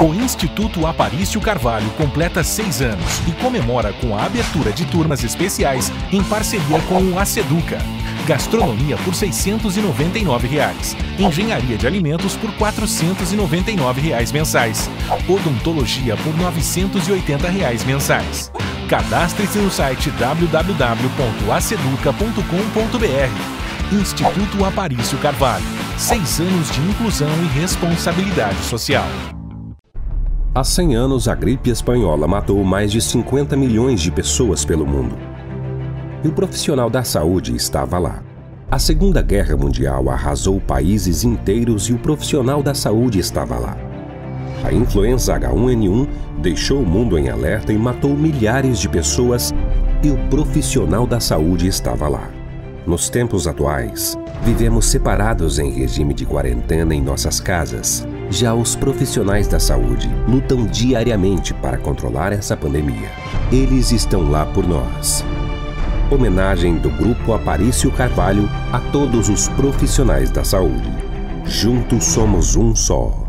O Instituto Aparício Carvalho completa 6 anos e comemora com a abertura de turmas especiais em parceria com o Aceduca. Gastronomia por R$ 699, engenharia de alimentos por R$ 499 mensais, odontologia por R$ 980 mensais. Cadastre-se no site www.aceduca.com.br. Instituto Aparício Carvalho, 6 anos de inclusão e responsabilidade social. Há 100 anos, a gripe espanhola matou mais de 50 milhões de pessoas pelo mundo. E o profissional da saúde estava lá. A Segunda Guerra Mundial arrasou países inteiros e o profissional da saúde estava lá. A influenza H1N1 deixou o mundo em alerta e matou milhares de pessoas e o profissional da saúde estava lá. Nos tempos atuais, vivemos separados em regime de quarentena em nossas casas. Já os profissionais da saúde lutam diariamente para controlar essa pandemia. Eles estão lá por nós. Homenagem do Grupo Aparício Carvalho a todos os profissionais da saúde. Juntos somos um só.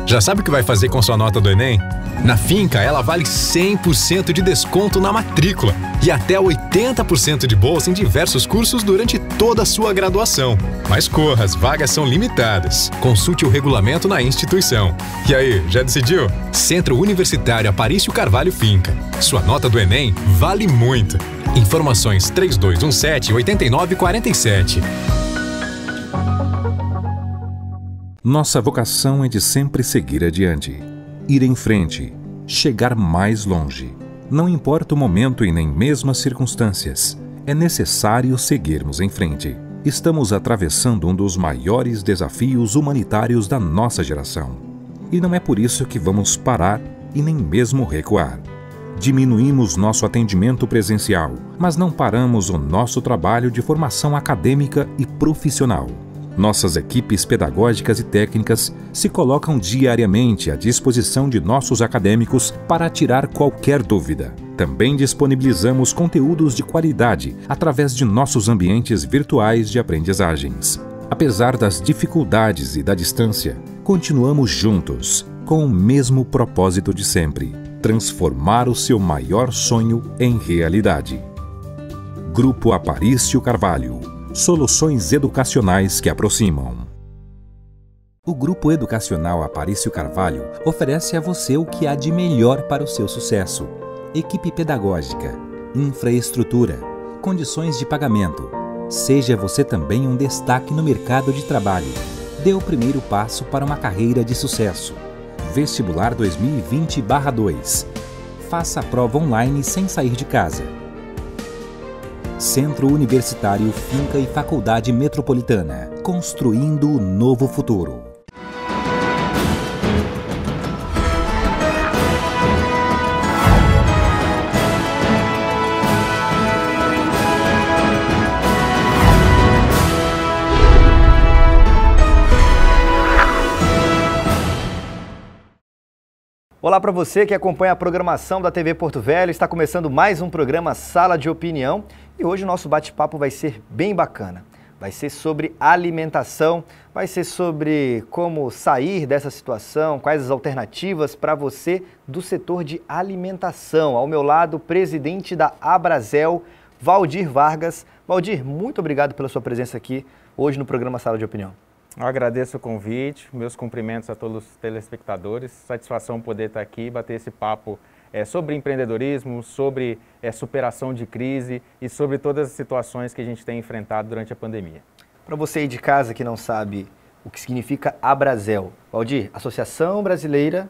Já sabe o que vai fazer com sua nota do Enem? Na Finca, ela vale 100% de desconto na matrícula e até 80% de bolsa em diversos cursos durante toda a sua graduação. Mas corra, as vagas são limitadas. Consulte o regulamento na instituição. E aí, já decidiu? Centro Universitário Aparício Carvalho Finca. Sua nota do Enem vale muito. Informações 3217-8947. Nossa vocação é de sempre seguir adiante, ir em frente, chegar mais longe. Não importa o momento e nem mesmo as circunstâncias, é necessário seguirmos em frente. Estamos atravessando um dos maiores desafios humanitários da nossa geração. E não é por isso que vamos parar e nem mesmo recuar. Diminuímos nosso atendimento presencial, mas não paramos o nosso trabalho de formação acadêmica e profissional. Nossas equipes pedagógicas e técnicas se colocam diariamente à disposição de nossos acadêmicos para tirar qualquer dúvida. Também disponibilizamos conteúdos de qualidade através de nossos ambientes virtuais de aprendizagens. Apesar das dificuldades e da distância, continuamos juntos, com o mesmo propósito de sempre: transformar o seu maior sonho em realidade. Grupo Aparício Carvalho. Soluções educacionais que aproximam. O Grupo Educacional Aparício Carvalho oferece a você o que há de melhor para o seu sucesso: equipe pedagógica, infraestrutura, condições de pagamento. Seja você também um destaque no mercado de trabalho. Dê o primeiro passo para uma carreira de sucesso. Vestibular 2020/2. Faça a prova online sem sair de casa. Centro Universitário Finca e Faculdade Metropolitana, construindo o novo futuro. Olá para você que acompanha a programação da TV Porto Velho. Está começando mais um programa Sala de Opinião e hoje o nosso bate-papo vai ser bem bacana. Vai ser sobre alimentação, vai ser sobre como sair dessa situação, quais as alternativas para você do setor de alimentação. Ao meu lado, o presidente da Abrazel, Valdir Vargas. Valdir, muito obrigado pela sua presença aqui hoje no programa Sala de Opinião. Eu agradeço o convite, meus cumprimentos a todos os telespectadores. Satisfação poder estar aqui e bater esse papo sobre empreendedorismo, sobre superação de crise e sobre todas as situações que a gente tem enfrentado durante a pandemia. Para você aí de casa que não sabe o que significa Abrazel, Valdir, Associação Brasileira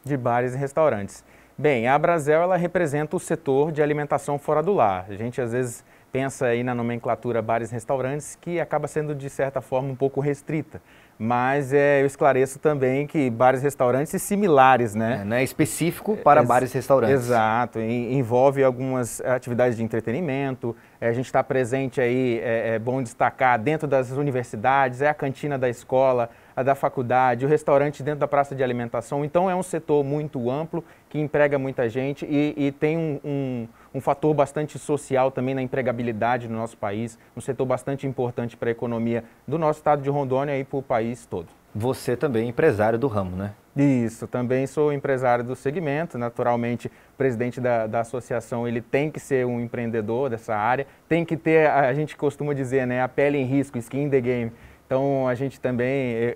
de Bares e Restaurantes. Bem, a Abrazel ela representa o setor de alimentação fora do lar. A gente às vezes pensa aí na nomenclatura bares e restaurantes, que acaba sendo, de certa forma, um pouco restrita. Mas eu esclareço também que bares e restaurantes similares, né? Não é específico para bares e restaurantes. Exato, envolve algumas atividades de entretenimento, a gente está presente aí, é bom destacar, dentro das universidades, a cantina da escola, a da faculdade, o restaurante dentro da praça de alimentação. Então é um setor muito amplo, que emprega muita gente e tem um fator bastante social também na empregabilidade no nosso país, um setor bastante importante para a economia do nosso estado de Rondônia e para o país todo. Você também é empresário do ramo, né? Isso, também sou empresário do segmento, naturalmente, o presidente da associação, ele tem que ser um empreendedor dessa área, tem que ter, a gente costuma dizer, né, a pele em risco, skin in the game. Então,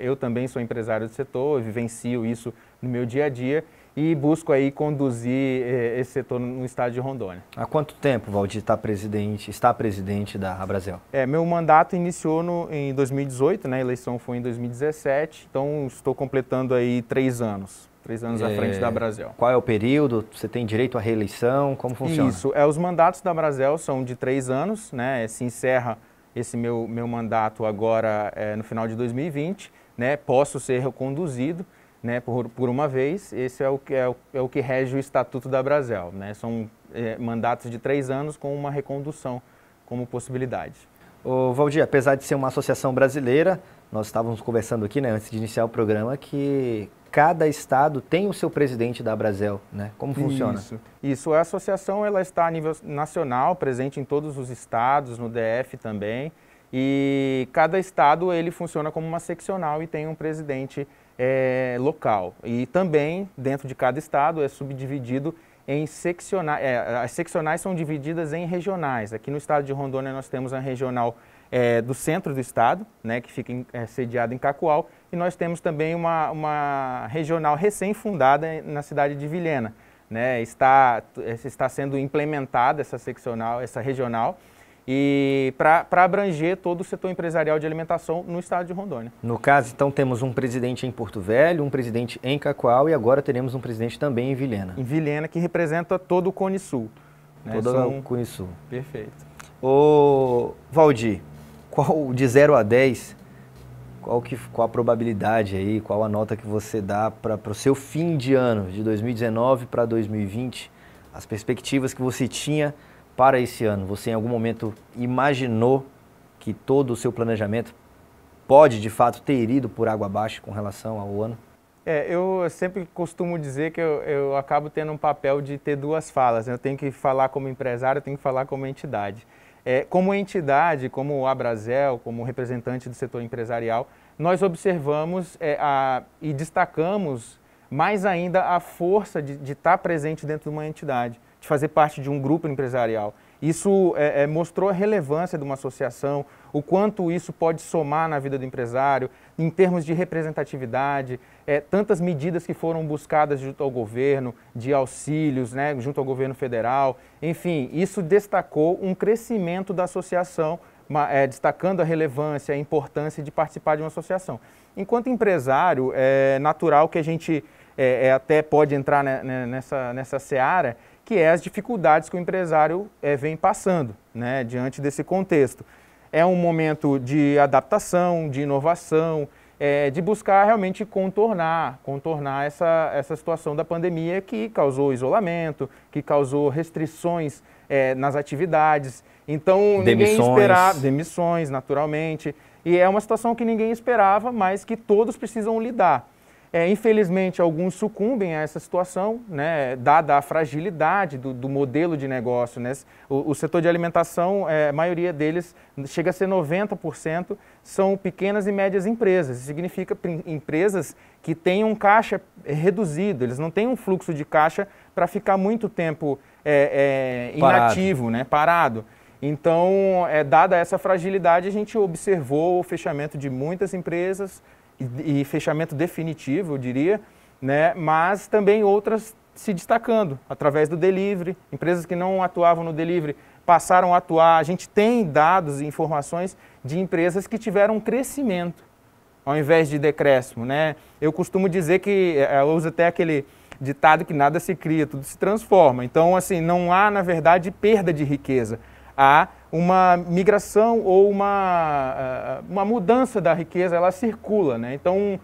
eu também sou empresário do setor, vivencio isso no meu dia a dia e busco aí conduzir esse setor no estado de Rondônia. Há quanto tempo, Valdir, está presidente da Abrazel? Meu mandato iniciou em 2018, né? A eleição foi em 2017, então estou completando aí 3 anos. 3 anos à frente da Abrazel. Qual é o período? Você tem direito à reeleição? Como funciona? Isso, os mandatos da Abrazel são de 3 anos, né? Se encerra esse meu mandato agora no final de 2020, né? Posso ser reconduzido, né, por uma vez. Esse é o que rege o Estatuto da Abrazel, né? São mandatos de 3 anos com uma recondução como possibilidade. Ô, Valdir, apesar de ser uma associação brasileira, nós estávamos conversando aqui, né, antes de iniciar o programa, que cada estado tem o seu presidente da Abrazel, né? Como funciona? Isso. A associação ela está a nível nacional, presente em todos os estados, no DF também, e cada estado ele funciona como uma seccional e tem um presidente local. E também, dentro de cada estado, é subdividido em seccionais. As seccionais são divididas em regionais. Aqui no estado de Rondônia nós temos a regional do centro do estado, né, que fica sediada em Cacoal, e nós temos também uma regional recém-fundada na cidade de Vilhena, né? Está sendo implementada essa regional, e para abranger todo o setor empresarial de alimentação no estado de Rondônia. No caso, então, temos um presidente em Porto Velho, um presidente em Cacoal e agora teremos um presidente também em Vilhena. Em Vilhena, que representa todo o Cone Sul. Né? Todo o Cone Sul. Perfeito. Ô, Valdir, de 0 a 10, qual a probabilidade aí, qual a nota que você dá para o seu fim de ano, de 2019 para 2020, as perspectivas que você tinha para esse ano? Você em algum momento imaginou que todo o seu planejamento pode, de fato, ter ido por água abaixo com relação ao ano? Eu sempre costumo dizer que eu acabo tendo um papel de ter 2 falas. Eu tenho que falar como empresário, eu tenho que falar como entidade. Como entidade, como a Abrazel, como representante do setor empresarial, nós observamos e destacamos mais ainda a força de estar presente dentro de uma entidade, de fazer parte de um grupo empresarial. Isso mostrou a relevância de uma associação, o quanto isso pode somar na vida do empresário, em termos de representatividade, tantas medidas que foram buscadas junto ao governo, de auxílios, né, junto ao governo federal. Enfim, isso destacou um crescimento da associação, destacando a relevância, a importância de participar de uma associação. Enquanto empresário, é natural que a gente até pode entrar nessa seara, que é as dificuldades que o empresário vem passando, né, diante desse contexto. É um momento de adaptação, de inovação, de buscar realmente contornar essa situação da pandemia que causou isolamento, que causou restrições nas atividades. Então, ninguém esperava, demissões, naturalmente, e é uma situação que ninguém esperava, mas que todos precisam lidar. Infelizmente, alguns sucumbem a essa situação, né, dada a fragilidade do modelo de negócio, né? O setor de alimentação, a maioria deles, chega a ser 90%, são pequenas e médias empresas. Isso significa empresas que têm um caixa reduzido, eles não têm um fluxo de caixa para ficar muito tempo inativo, né, parado. Então, dada essa fragilidade, a gente observou o fechamento de muitas empresas, e fechamento definitivo, eu diria, né? Mas também outras se destacando através do delivery. Empresas que não atuavam no delivery passaram a atuar. A gente tem dados e informações de empresas que tiveram crescimento ao invés de decréscimo, né? Eu costumo dizer que, eu uso até aquele ditado que nada se cria, tudo se transforma. Então, assim, não há, na verdade, perda de riqueza. Há uma migração ou uma mudança da riqueza, ela circula, né? Então,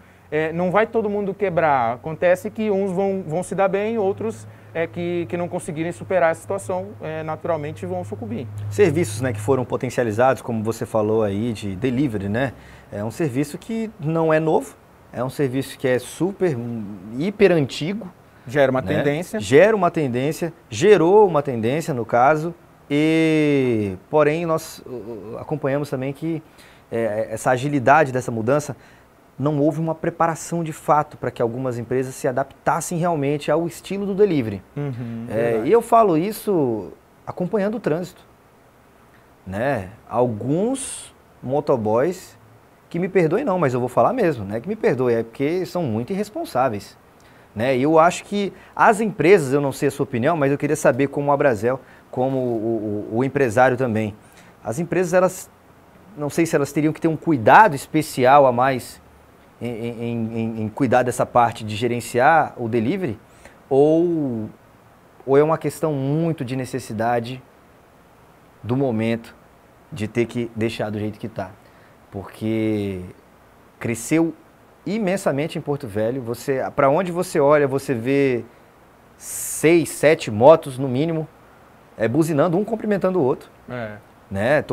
não vai todo mundo quebrar. Acontece que uns vão se dar bem, outros que não conseguirem superar essa situação, naturalmente vão sucumbir. Serviços, né, que foram potencializados, como você falou aí, de delivery, né? É um serviço que não é novo, é um serviço que é hiper antigo. Gera uma tendência. Gerou uma tendência, no caso. Porém, nós acompanhamos também que essa agilidade dessa mudança não houve uma preparação de fato para que algumas empresas se adaptassem realmente ao estilo do delivery. E eu falo isso acompanhando o trânsito. Né? Alguns motoboys, que me perdoem não, mas eu vou falar mesmo, né? Que me perdoem, é porque são muito irresponsáveis. Né? E eu acho que as empresas, eu não sei a sua opinião, mas eu queria saber como a Brasel, como o empresário também. As empresas, elas, não sei se elas teriam que ter um cuidado especial a mais em cuidar dessa parte de gerenciar o delivery, ou é uma questão muito de necessidade do momento de ter que deixar do jeito que está. Porque cresceu imensamente em Porto Velho. Para onde você olha, você vê 6, 7 motos no mínimo, buzinando, um cumprimentando o outro. Né?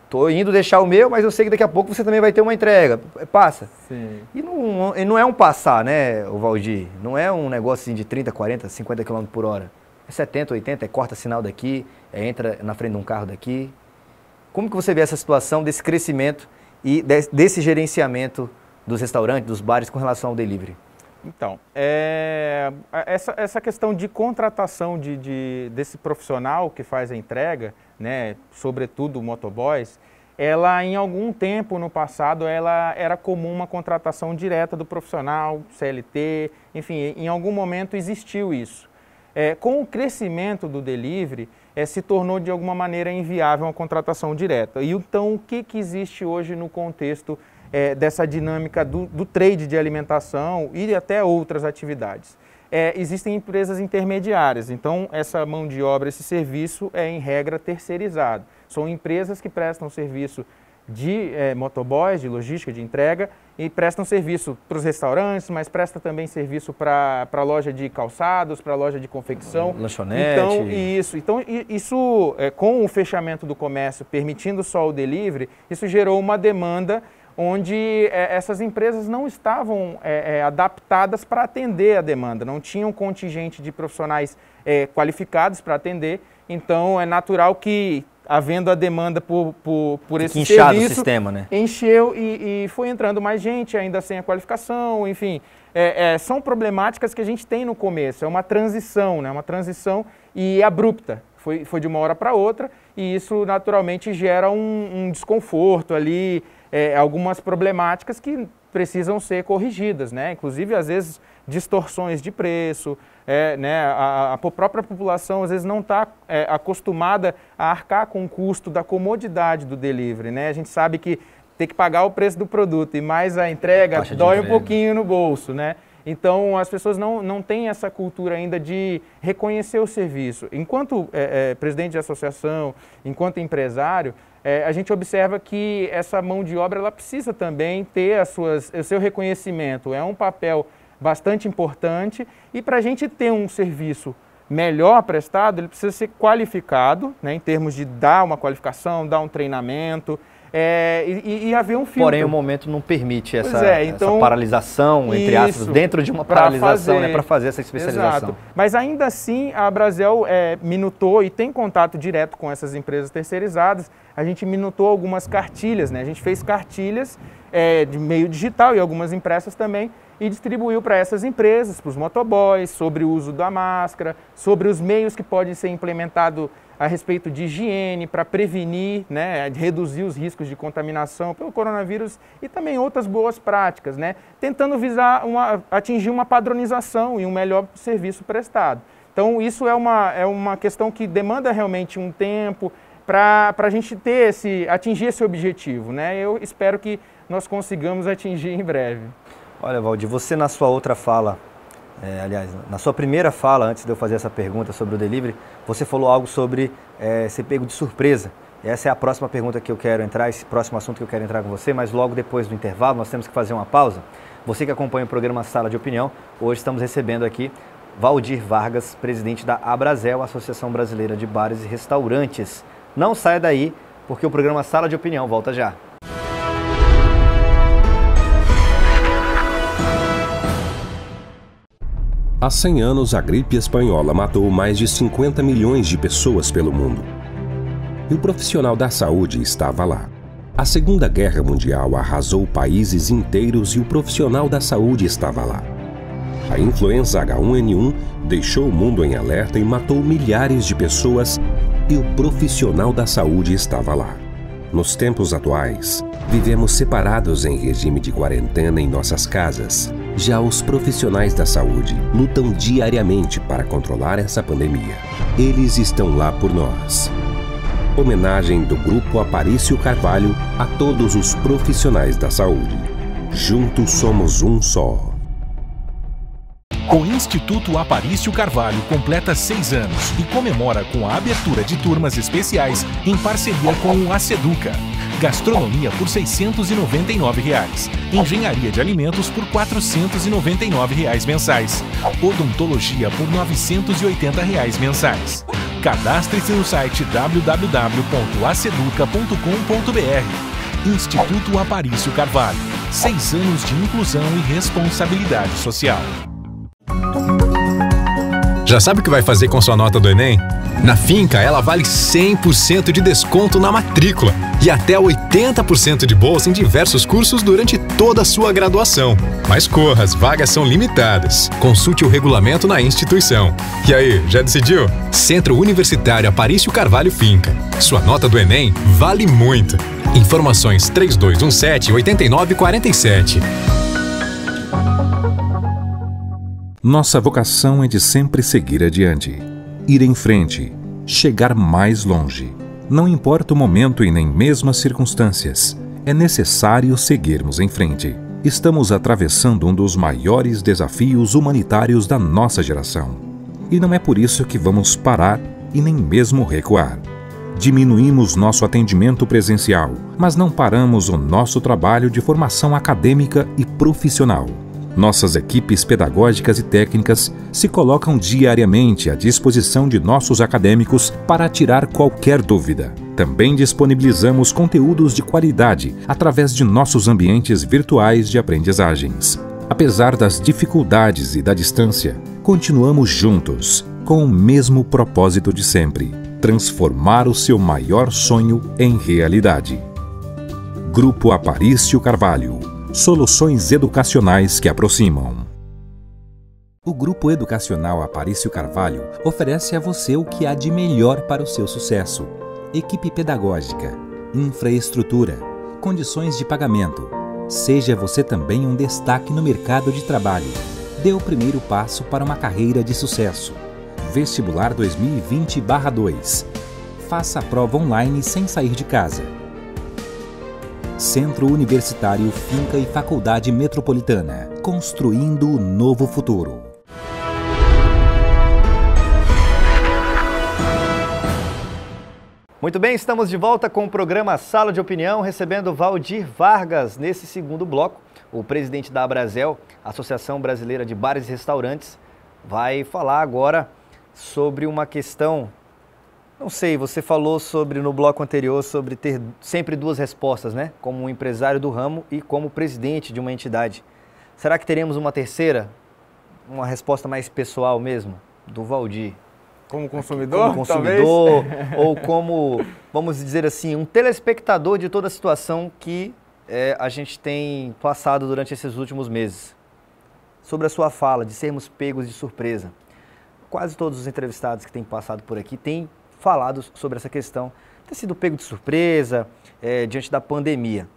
Tô indo deixar o meu, mas eu sei que daqui a pouco você também vai ter uma entrega. Passa. Sim. E não é um passar, né, o Valdir? Não é um negócio assim de 30, 40, 50 km por hora. É 70, 80, corta sinal daqui, entra na frente de um carro daqui. Como que você vê essa situação desse crescimento e desse gerenciamento dos restaurantes, dos bares com relação ao delivery? Então, essa questão de contratação desse profissional que faz a entrega, né, sobretudo motoboys, ela em algum tempo no passado ela era comum uma contratação direta do profissional, CLT, enfim, em algum momento existiu isso. Com o crescimento do delivery, se tornou de alguma maneira inviável uma contratação direta. E então o que existe hoje no contexto dessa dinâmica do trade de alimentação e até outras atividades? Existem empresas intermediárias, então essa mão de obra, esse serviço é em regra terceirizado. São empresas que prestam serviço de motoboys, de logística, de entrega, e prestam serviço para os restaurantes, mas presta também serviço para a loja de calçados, para a loja de confecção. Lanchonete. Então, isso com o fechamento do comércio, permitindo só o delivery, isso gerou uma demanda onde essas empresas não estavam adaptadas para atender a demanda, não tinham contingente de profissionais qualificados para atender, então é natural que, havendo a demanda por esse serviço, o sistema, né? Encheu e foi entrando mais gente, ainda sem a qualificação, enfim. São problemáticas que a gente tem no começo, é uma transição, né? Uma transição e abrupta, foi de uma hora para outra, e isso naturalmente gera um desconforto ali, algumas problemáticas que precisam ser corrigidas, né? Inclusive, às vezes, distorções de preço, né? A própria população, às vezes, não está acostumada a arcar com o custo da comodidade do delivery, né? A gente sabe que tem que pagar o preço do produto e mais a entrega dói um pouquinho no bolso, né? Então, as pessoas não têm essa cultura ainda de reconhecer o serviço. Enquanto presidente de associação, enquanto empresário, a gente observa que essa mão de obra ela precisa também ter o seu reconhecimento. É um papel bastante importante e para a gente ter um serviço melhor prestado, ele precisa ser qualificado, né, em termos de dar uma qualificação, dar um treinamento, e haver um filtro. Porém, o momento não permite então, essa paralisação, entre aspas, dentro de uma paralisação, né, para fazer essa especialização. Exato. Mas ainda assim, a Brasel minutou e tem contato direto com essas empresas terceirizadas. A gente minutou algumas cartilhas, né? A gente fez cartilhas de meio digital e algumas impressas também, e distribuiu para essas empresas, para os motoboys, sobre o uso da máscara, sobre os meios que podem ser implementados a respeito de higiene, para prevenir, né, reduzir os riscos de contaminação pelo coronavírus e também outras boas práticas, né, tentando visar atingir uma padronização e um melhor serviço prestado. Então, isso é uma questão que demanda realmente um tempo para a gente atingir esse objetivo, né? Eu espero que nós consigamos atingir em breve. Olha, Valdir, você na sua outra fala, aliás, na sua primeira fala, antes de eu fazer essa pergunta sobre o delivery, você falou algo sobre ser pego de surpresa. Essa é a próxima pergunta que eu quero entrar, esse próximo assunto que eu quero entrar com você, mas logo depois do intervalo nós temos que fazer uma pausa. Você que acompanha o programa Sala de Opinião, hoje estamos recebendo aqui Valdir Vargas, presidente da Abrasel, Associação Brasileira de Bares e Restaurantes. Não saia daí, porque o programa Sala de Opinião volta já. Há 100 anos, a gripe espanhola matou mais de 50 milhões de pessoas pelo mundo. E o profissional da saúde estava lá. A Segunda Guerra Mundial arrasou países inteiros e o profissional da saúde estava lá. A influenza H1N1 deixou o mundo em alerta e matou milhares de pessoas e o profissional da saúde estava lá. Nos tempos atuais, vivemos separados em regime de quarentena em nossas casas. Já os profissionais da saúde lutam diariamente para controlar essa pandemia. Eles estão lá por nós. Homenagem do Grupo Aparício Carvalho a todos os profissionais da saúde. Juntos somos um só. O Instituto Aparício Carvalho completa 6 anos e comemora com a abertura de turmas especiais em parceria com o Aceduca. Gastronomia por R$ 699, engenharia de alimentos por R$ 499 mensais, odontologia por R$ 980 mensais. Cadastre-se no site www.aceduca.com.br. Instituto Aparício Carvalho, 6 anos de inclusão e responsabilidade social. Já sabe o que vai fazer com sua nota do Enem? Na Finca, ela vale 100% de desconto na matrícula e até 80% de bolsa em diversos cursos durante toda a sua graduação. Mas corra, as vagas são limitadas. Consulte o regulamento na instituição. E aí, já decidiu? Centro Universitário Aparício Carvalho Finca. Sua nota do Enem vale muito. Informações 3217-8947. Nossa vocação é de sempre seguir adiante, ir em frente, chegar mais longe. Não importa o momento e nem mesmo as circunstâncias, é necessário seguirmos em frente. Estamos atravessando um dos maiores desafios humanitários da nossa geração. E não é por isso que vamos parar e nem mesmo recuar. Diminuímos nosso atendimento presencial, mas não paramos o nosso trabalho de formação acadêmica e profissional. Nossas equipes pedagógicas e técnicas se colocam diariamente à disposição de nossos acadêmicos para tirar qualquer dúvida. Também disponibilizamos conteúdos de qualidade através de nossos ambientes virtuais de aprendizagens. Apesar das dificuldades e da distância, continuamos juntos, com o mesmo propósito de sempre: transformar o seu maior sonho em realidade. Grupo Aparício Carvalho. Soluções educacionais que aproximam. O Grupo Educacional Aparício Carvalho oferece a você o que há de melhor para o seu sucesso: equipe pedagógica, infraestrutura, condições de pagamento. Seja você também um destaque no mercado de trabalho. Dê o primeiro passo para uma carreira de sucesso. Vestibular 2020/2. Faça a prova online sem sair de casa. Centro Universitário Finca e Faculdade Metropolitana, construindo o novo futuro. Muito bem, estamos de volta com o programa Sala de Opinião, recebendo Valdir Vargas. Nesse segundo bloco, o presidente da Abrazel, Associação Brasileira de Bares e Restaurantes, vai falar agora sobre uma questão. Não sei, você falou no bloco anterior sobre ter sempre duas respostas, né? Como um empresário do ramo e como presidente de uma entidade. Será que teremos uma terceira? Uma resposta mais pessoal mesmo, do Valdir? Como consumidor? Como consumidor, ou como, vamos dizer assim, um telespectador de toda a situação que a gente tem passado durante esses últimos meses. Sobre a sua fala de sermos pegos de surpresa. Quase todos os entrevistados que têm passado por aqui têm falado sobre essa questão, ter sido pego de surpresa diante da pandemia.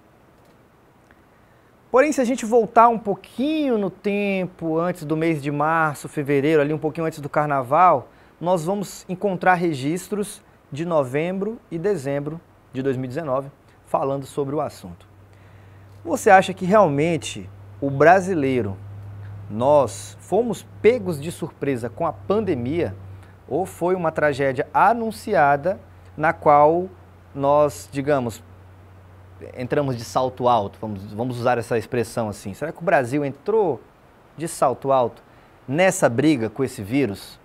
Porém, se a gente voltar um pouquinho no tempo, antes do mês de março, fevereiro, ali um pouquinho antes do carnaval, nós vamos encontrar registros de novembro e dezembro de 2019 falando sobre o assunto. Você acha que realmente o brasileiro, nós fomos pegos de surpresa com a pandemia? Ou foi uma tragédia anunciada na qual nós, digamos, entramos de salto alto, vamos usar essa expressão assim. Será que o Brasil entrou de salto alto nessa briga com esse vírus?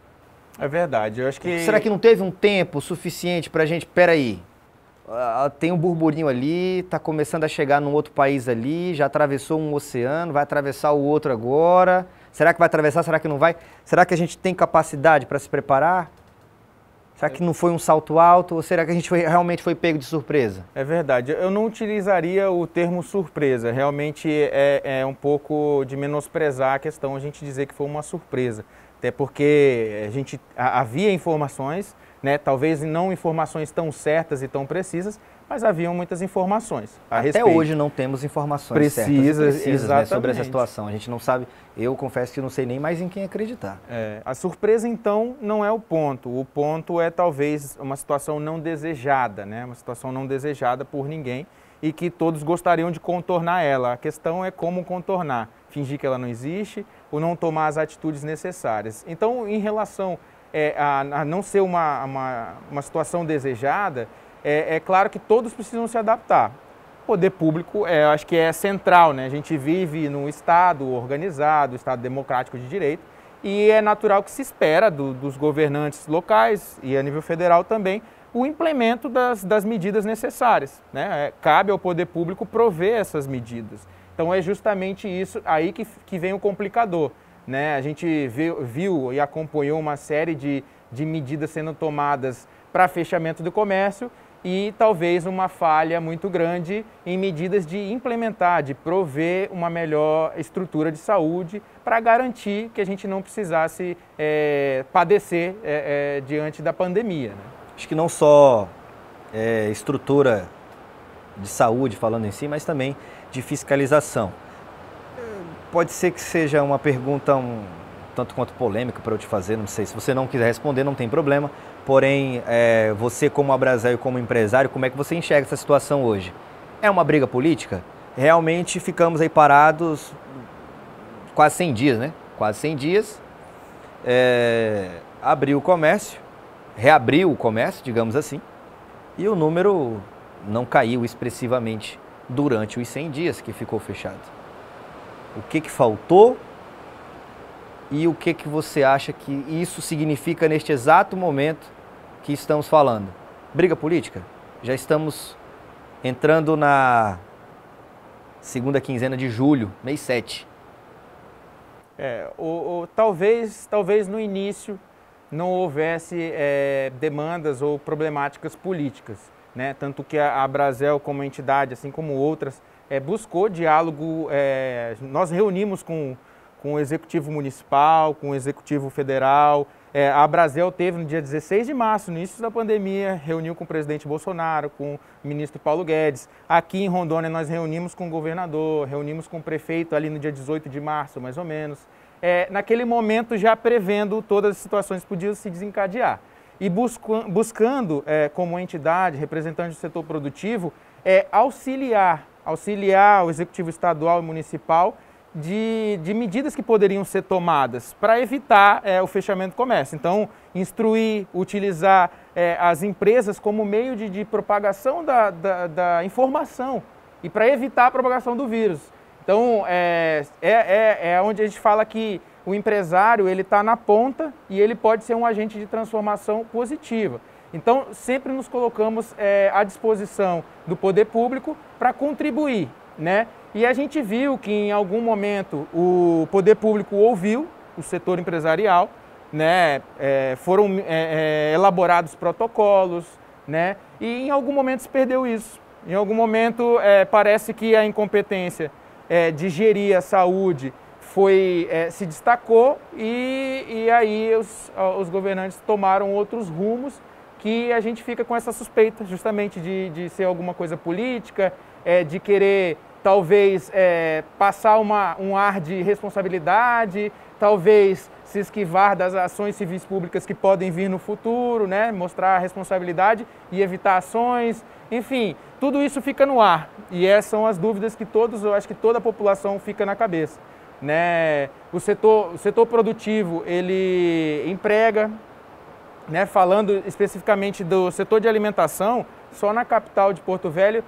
É verdade, eu acho que... Será que não teve um tempo suficiente para a gente, peraí, tem um burburinho ali, está começando a chegar num outro país ali, já atravessou um oceano, vai atravessar o outro agora... Será que vai atravessar? Será que não vai? Será que a gente tem capacidade para se preparar? Será que não foi um salto alto ou será que a gente realmente foi pego de surpresa? É verdade. Eu não utilizaria o termo surpresa. Realmente é um pouco de menosprezar a questão a gente dizer que foi uma surpresa. Até porque havia informações, né, talvez não informações tão certas e tão precisas, mas haviam muitas informações a respeito. Até hoje não temos informações certas e precisas, né, sobre essa situação. A gente não sabe, eu confesso que não sei nem mais em quem acreditar. A surpresa, então, não é o ponto. O ponto é talvez uma situação não desejada, né? Uma situação não desejada por ninguém e que todos gostariam de contornar ela. A questão é como contornar. Fingir que ela não existe ou não tomar as atitudes necessárias. Então, em relação a não ser uma situação desejada, é claro que todos precisam se adaptar. O poder público, eu acho que é central, né? A gente vive num Estado organizado, Estado democrático de direito, e é natural que se espera dos governantes locais e a nível federal também o implemento das medidas necessárias, né? Cabe ao poder público prover essas medidas. Então é justamente isso aí que vem o complicador, né? A gente viu e acompanhou uma série de medidas sendo tomadas para fechamento do comércio e talvez uma falha muito grande em medidas de implementar, de prover uma melhor estrutura de saúde para garantir que a gente não precisasse padecer diante da pandemia, né? Acho que não só estrutura de saúde, falando em si, mas também de fiscalização. Pode ser que seja uma pergunta tanto quanto polêmica para eu te fazer, não sei. Se você não quiser responder, não tem problema. Porém, você como Abrazel e como empresário, como é que você enxerga essa situação hoje? É uma briga política? Realmente ficamos aí parados quase 100 dias, né? Quase 100 dias. Abriu o comércio, reabriu o comércio, digamos assim, e o número não caiu expressivamente durante os 100 dias que ficou fechado. O que faltou e o que você acha que isso significa neste exato momento que estamos falando? Briga política? Já estamos entrando na segunda quinzena de julho, mês 7. Talvez no início não houvesse demandas ou problemáticas políticas, né? Tanto que a Abrazel, como entidade, assim como outras, buscou diálogo. Nós reunimos com o Executivo Municipal, com o Executivo Federal. A Abrazel teve no dia 16 de março, no início da pandemia, reuniu com o presidente Bolsonaro, com o ministro Paulo Guedes. Aqui em Rondônia nós reunimos com o governador, reunimos com o prefeito ali no dia 18 de março, mais ou menos. Naquele momento já prevendo todas as situações que podiam se desencadear. E buscando, como entidade, representante do setor produtivo, auxiliar o Executivo Estadual e Municipal de medidas que poderiam ser tomadas para evitar o fechamento do comércio. Então, instruir, utilizar as empresas como meio de propagação da informação e para evitar a propagação do vírus. Então, onde a gente fala que o empresário ele está na ponta e ele pode ser um agente de transformação positiva. Então, sempre nos colocamos à disposição do poder público para contribuir, né? E a gente viu que em algum momento o poder público ouviu o setor empresarial, né? Foram elaborados protocolos, né? E em algum momento se perdeu isso. Em algum momento parece que a incompetência de gerir a saúde se destacou e aí os governantes tomaram outros rumos que a gente fica com essa suspeita justamente de ser alguma coisa política, de querer talvez passar um ar de responsabilidade, talvez se esquivar das ações civis públicas que podem vir no futuro, né? Mostrar a responsabilidade e evitar ações, enfim, tudo isso fica no ar e essas são as dúvidas que eu acho que toda a população fica na cabeça, né? O setor produtivo, ele emprega, né? Falando especificamente do setor de alimentação, só na capital de Porto Velho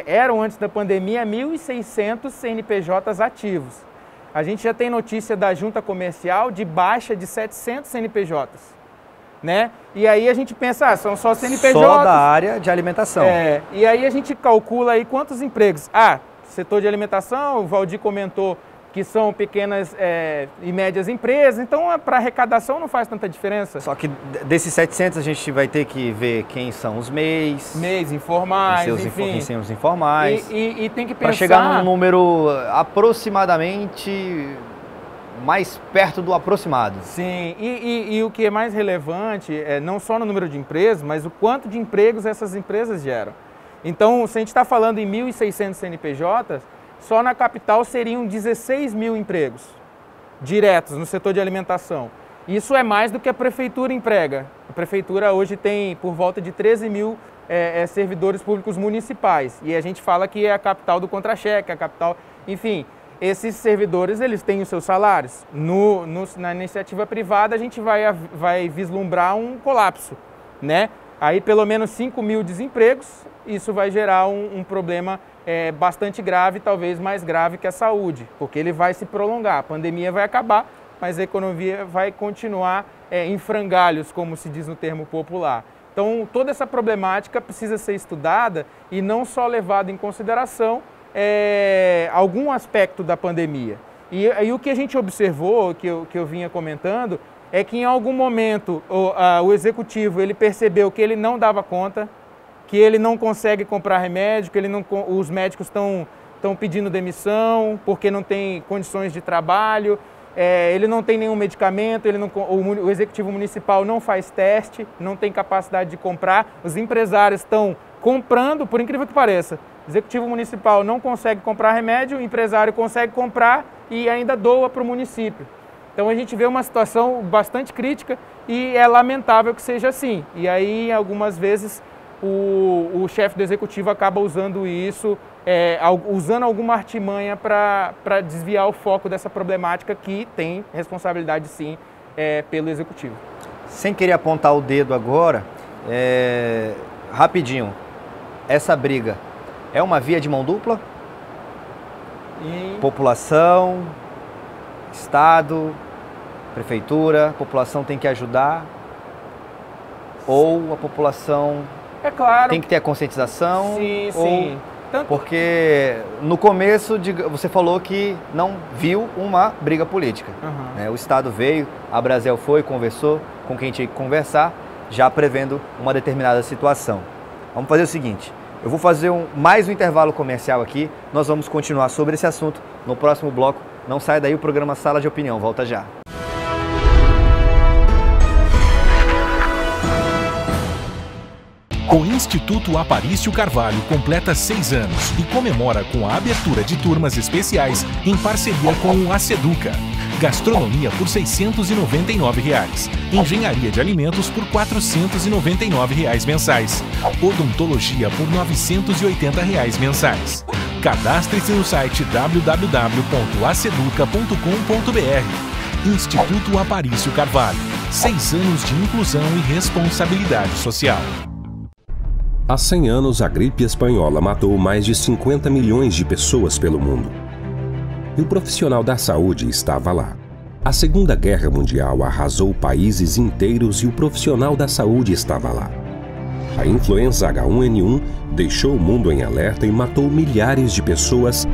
eram antes da pandemia 1.600 CNPJs ativos. A gente já tem notícia da junta comercial de baixa de 700 CNPJs, né? E aí a gente pensa, são só CNPJs. Só da área de alimentação. E aí a gente calcula aí quantos empregos. Setor de alimentação, o Valdir comentou que são pequenas e médias empresas, então para arrecadação não faz tanta diferença. Só que desses 700 a gente vai ter que ver quem são os MEIs. MEIs informais, enfim. Quem são os informais. E tem que pensar... Para chegar num número aproximadamente mais perto do aproximado. Sim, e o que é mais relevante é não só no número de empresas, mas o quanto de empregos essas empresas geram. Então, se a gente está falando em 1.600 CNPJs, só na capital seriam 16 mil empregos diretos no setor de alimentação. Isso é mais do que a prefeitura emprega. A prefeitura hoje tem por volta de 13 mil servidores públicos municipais. E a gente fala que é a capital do contra-cheque, a capital... Enfim, esses servidores eles têm os seus salários. Na iniciativa privada a gente vai vislumbrar um colapso, né? Aí pelo menos 5 mil desempregos, isso vai gerar um problema bastante grave, talvez mais grave que a saúde, porque ele vai se prolongar, a pandemia vai acabar, mas a economia vai continuar em frangalhos, como se diz no termo popular. Então toda essa problemática precisa ser estudada e não só levada em consideração algum aspecto da pandemia. E o que a gente observou, que eu vinha comentando, é que em algum momento o executivo ele percebeu que ele não dava conta, que ele não consegue comprar remédio, que os médicos estão pedindo demissão porque não tem condições de trabalho, ele não tem nenhum medicamento, o executivo municipal não faz teste, não tem capacidade de comprar, os empresários estão comprando, por incrível que pareça. O executivo municipal não consegue comprar remédio, o empresário consegue comprar e ainda doa para o município. Então a gente vê uma situação bastante crítica e é lamentável que seja assim. E aí, algumas vezes, o chefe do executivo acaba usando isso, usando alguma artimanha para desviar o foco dessa problemática que tem responsabilidade, sim, pelo executivo. Sem querer apontar o dedo agora, rapidinho, essa briga é uma via de mão dupla? População, Estado, Prefeitura, a população tem que ajudar? Ou a população tem que ter a conscientização? Sim, ou... sim. Porque no começo você falou que não viu uma briga política. O Estado veio, a Brasel foi, conversou com quem tinha que conversar, já prevendo uma determinada situação. Vamos fazer o seguinte, eu vou fazer mais um intervalo comercial aqui, nós vamos continuar sobre esse assunto no próximo bloco. Não saia daí, o programa Sala de Opinião volta já. O Instituto Aparício Carvalho completa 6 anos e comemora com a abertura de turmas especiais em parceria com o Aceduca. Gastronomia por R$ 699, Engenharia de Alimentos por R$ 499 mensais, Odontologia por R$ 980 mensais. Cadastre-se no site www.aceduca.com.br. Instituto Aparício Carvalho, 6 anos de inclusão e responsabilidade social. Há 100 anos, a gripe espanhola matou mais de 50 milhões de pessoas pelo mundo. E o profissional da saúde estava lá. A Segunda Guerra Mundial arrasou países inteiros e o profissional da saúde estava lá. A influenza H1N1 deixou o mundo em alerta e matou milhares de pessoas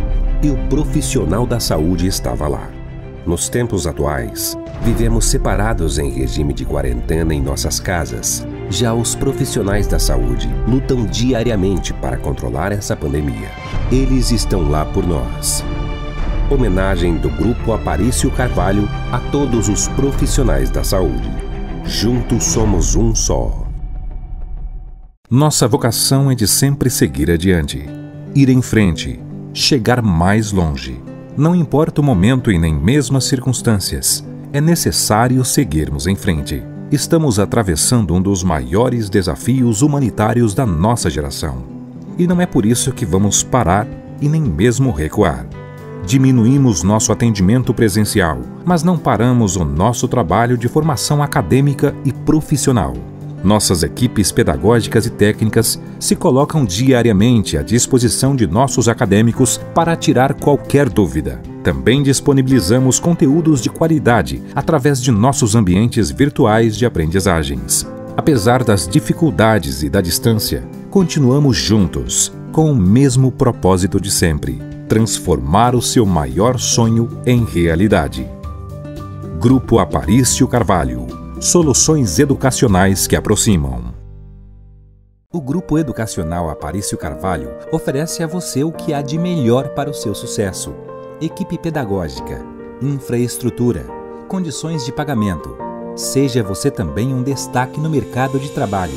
e o profissional da saúde estava lá. Nos tempos atuais, vivemos separados em regime de quarentena em nossas casas. Já os profissionais da saúde lutam diariamente para controlar essa pandemia. Eles estão lá por nós. Homenagem do Grupo Aparício Carvalho a todos os profissionais da saúde. Juntos somos um só. Nossa vocação é de sempre seguir adiante, ir em frente, chegar mais longe. Não importa o momento e nem mesmo as circunstâncias, é necessário seguirmos em frente. Estamos atravessando um dos maiores desafios humanitários da nossa geração. E não é por isso que vamos parar e nem mesmo recuar. Diminuímos nosso atendimento presencial, mas não paramos o nosso trabalho de formação acadêmica e profissional. Nossas equipes pedagógicas e técnicas se colocam diariamente à disposição de nossos acadêmicos para tirar qualquer dúvida. Também disponibilizamos conteúdos de qualidade através de nossos ambientes virtuais de aprendizagens. Apesar das dificuldades e da distância, continuamos juntos, com o mesmo propósito de sempre: transformar o seu maior sonho em realidade. Grupo Aparício Carvalho. Soluções educacionais que aproximam. O Grupo Educacional Aparício Carvalho oferece a você o que há de melhor para o seu sucesso: equipe pedagógica, infraestrutura, condições de pagamento. Seja você também um destaque no mercado de trabalho.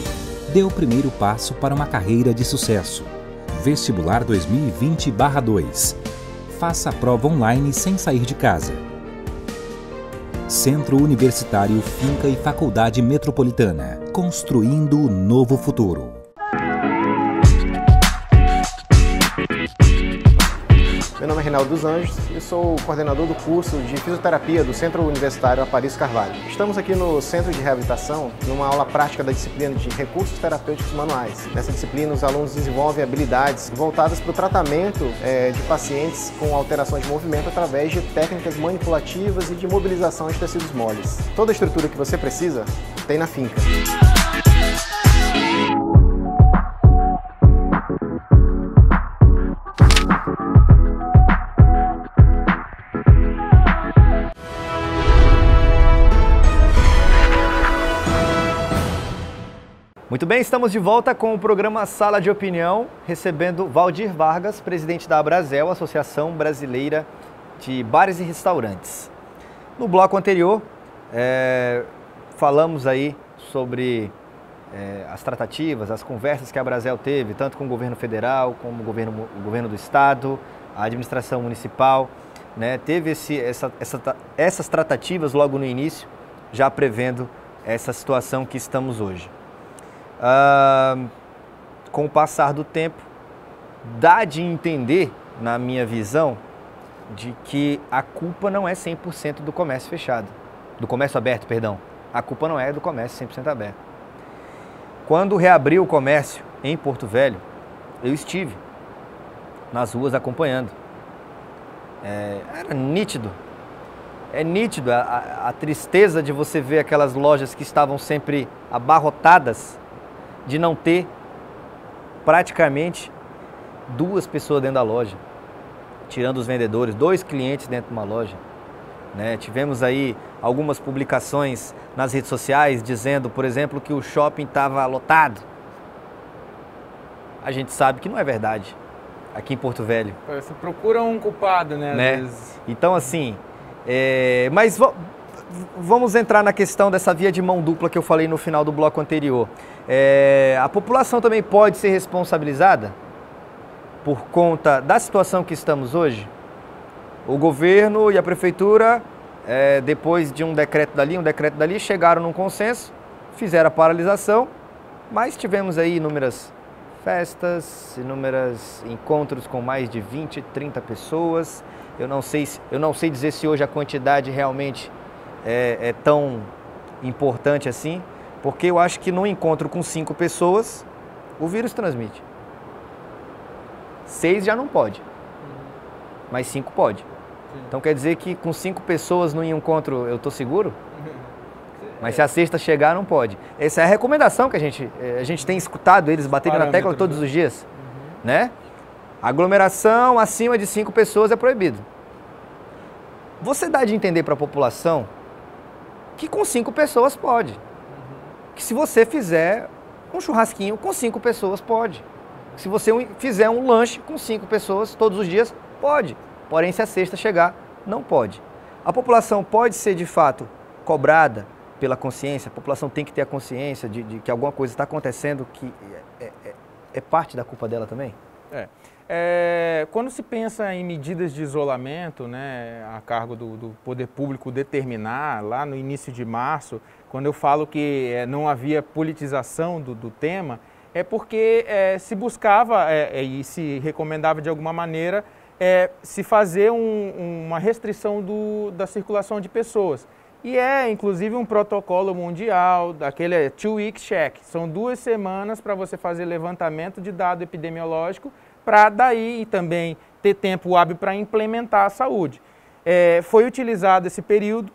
Dê o primeiro passo para uma carreira de sucesso. Vestibular 2020/2. Faça a prova online sem sair de casa. Centro Universitário Finca e Faculdade Metropolitana. Construindo o novo futuro. Meu nome é Reinaldo dos Anjos e sou o coordenador do curso de fisioterapia do Centro Universitário Aparício Carvalho. Estamos aqui no Centro de Reabilitação, numa aula prática da disciplina de recursos terapêuticos manuais. Nessa disciplina, os alunos desenvolvem habilidades voltadas para o tratamento de pacientes com alterações de movimento através de técnicas manipulativas e de mobilização de tecidos moles. Toda a estrutura que você precisa tem na Finca. Muito bem, estamos de volta com o programa Sala de Opinião, recebendo Valdir Vargas, presidente da Abrazel, Associação Brasileira de Bares e Restaurantes. No bloco anterior, falamos aí sobre as tratativas, as conversas que a Abrazel teve, tanto com o governo federal, como o governo do estado, a administração municipal, né? Teve essas tratativas logo no início, já prevendo essa situação que estamos hoje. Com o passar do tempo, dá de entender, na minha visão, de que a culpa não é 100% do comércio fechado, do comércio aberto, perdão. A culpa não é do comércio 100% aberto. Quando reabriu o comércio em Porto Velho, eu estive nas ruas acompanhando. Era nítido. É nítido a tristeza de você ver aquelas lojas que estavam sempre abarrotadas, de não ter praticamente 2 pessoas dentro da loja, tirando os vendedores, 2 clientes dentro de uma loja, né? Tivemos aí algumas publicações nas redes sociais dizendo, por exemplo, que o shopping estava lotado. A gente sabe que não é verdade aqui em Porto Velho. Você procura um culpado, né? Às vezes. Então, assim, mas vamos entrar na questão dessa via de mão dupla que eu falei no final do bloco anterior. A população também pode ser responsabilizada por conta da situação que estamos hoje? O governo e a prefeitura, depois de um decreto dali, chegaram num consenso, fizeram a paralisação, mas tivemos aí inúmeras festas, inúmeros encontros com mais de 20, 30 pessoas. Eu não sei dizer se hoje a quantidade realmente é tão importante assim, porque eu acho que num encontro com 5 pessoas, o vírus transmite. 6 já não pode, mas 5 pode. Então quer dizer que com 5 pessoas num encontro eu estou seguro? Mas se a sexta chegar, não pode. Essa é a recomendação que a gente tem escutado eles baterem na tecla todos os dias. Né? Aglomeração acima de 5 pessoas é proibido. Você dá de entender para a população que com 5 pessoas pode. Que se você fizer um churrasquinho com 5 pessoas, pode. Se você fizer um lanche com 5 pessoas todos os dias, pode. Porém, se a sexta chegar, não pode. A população pode ser, de fato, cobrada pela consciência. A população tem que ter a consciência de que alguma coisa está acontecendo que é parte da culpa dela também? Quando se pensa em medidas de isolamento, né, a cargo do poder público determinar, lá no início de março, quando eu falo que não havia politização do tema, é porque se buscava e se recomendava de alguma maneira se fazer uma restrição da circulação de pessoas. E inclusive, um protocolo mundial, daquele 2-week check. São 2 semanas para você fazer levantamento de dado epidemiológico, para daí também ter tempo hábil para implementar a saúde. Foi utilizado esse período,